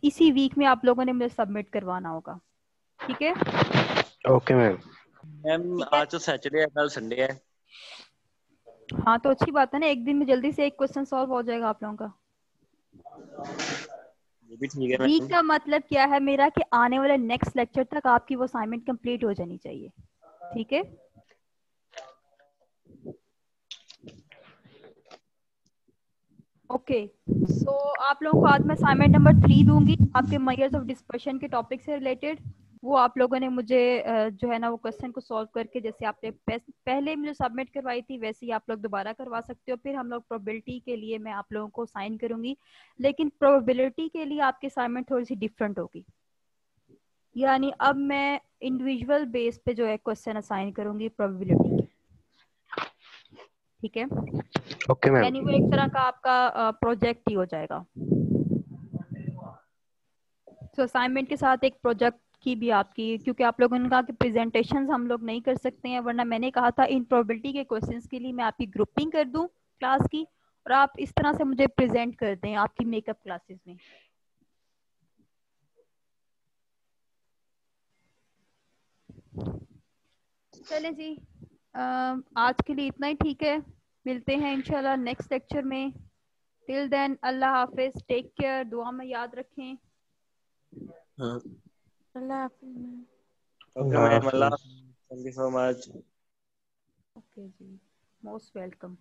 इसी वीक में आप लोगों ने मुझे सबमिट करवाना होगा, ठीक है? Okay ma'am. मैम आज तो सैटरडे है, कल संडे है। हाँ तो अच्छी बात है ना, एक दिन में जल्दी से एक क्वेश्चन सॉल्व हो जाएगा आप लोगों का। ये भी ठीक है वीक मैम। का मतलब क्या है मेरा कि आने वाले नेक्स्ट लेक्चर तक आपकी वो असाइनमेंट कंप्लीट हो जानी चाहिए, ठीक है? ओके, सो आप लोगों को आज मैं असाइनमेंट नंबर 3 दूंगी आपके मेजर्स ऑफ डिस्पर्शन के टॉपिक से रिलेटेड। वो आप लोगों ने मुझे जो है ना वो क्वेश्चन को सॉल्व करके जैसे आपने पहले मुझे सबमिट करवाई थी वैसे ही आप लोग दोबारा करवा सकते हो। फिर हम लोग प्रोबेबिलिटी के लिए मैं आप लोगों को साइन करूंगी, लेकिन प्रोबेबिलिटी के लिए आपकी असाइनमेंट थोड़ी सी डिफरेंट होगी, यानी अब मैं इंडिविजुअल बेस पे जो है क्वेश्चन असाइन करूंगी प्रोबेबिलिटी के, ठीक है? Okay ma'am. यानी वो एक तरह का आपका प्रोजेक्ट ही हो जाएगा। तो असाइनमेंट के साथ एक प्रोजेक्ट की भी आपकी, क्योंकि आप लोगों ने कहा कि प्रेजेंटेशंस हम लोग नहीं कर सकते हैं, वरना मैंने कहा था इन प्रोबेबिलिटी के क्वेश्चंस के लिए मैं आपकी ग्रुपिंग कर दूं क्लास की और आप इस तरह से मुझे प्रेजेंट कर दें आपकी मेकअप क्लासेस में। चलें जी, आज के लिए इतना ही ठीक है, मिलते हैं इंशाल्लाह नेक्स्ट लेक्चर में। टिल देन अल्लाह हाफिज, टेक केयर, दुआ में याद रखें। अल्लाह हाफिज़ मैम। ओके मैम, अल्लाह, thank you so much. Okay जी, मोस्ट वेलकम।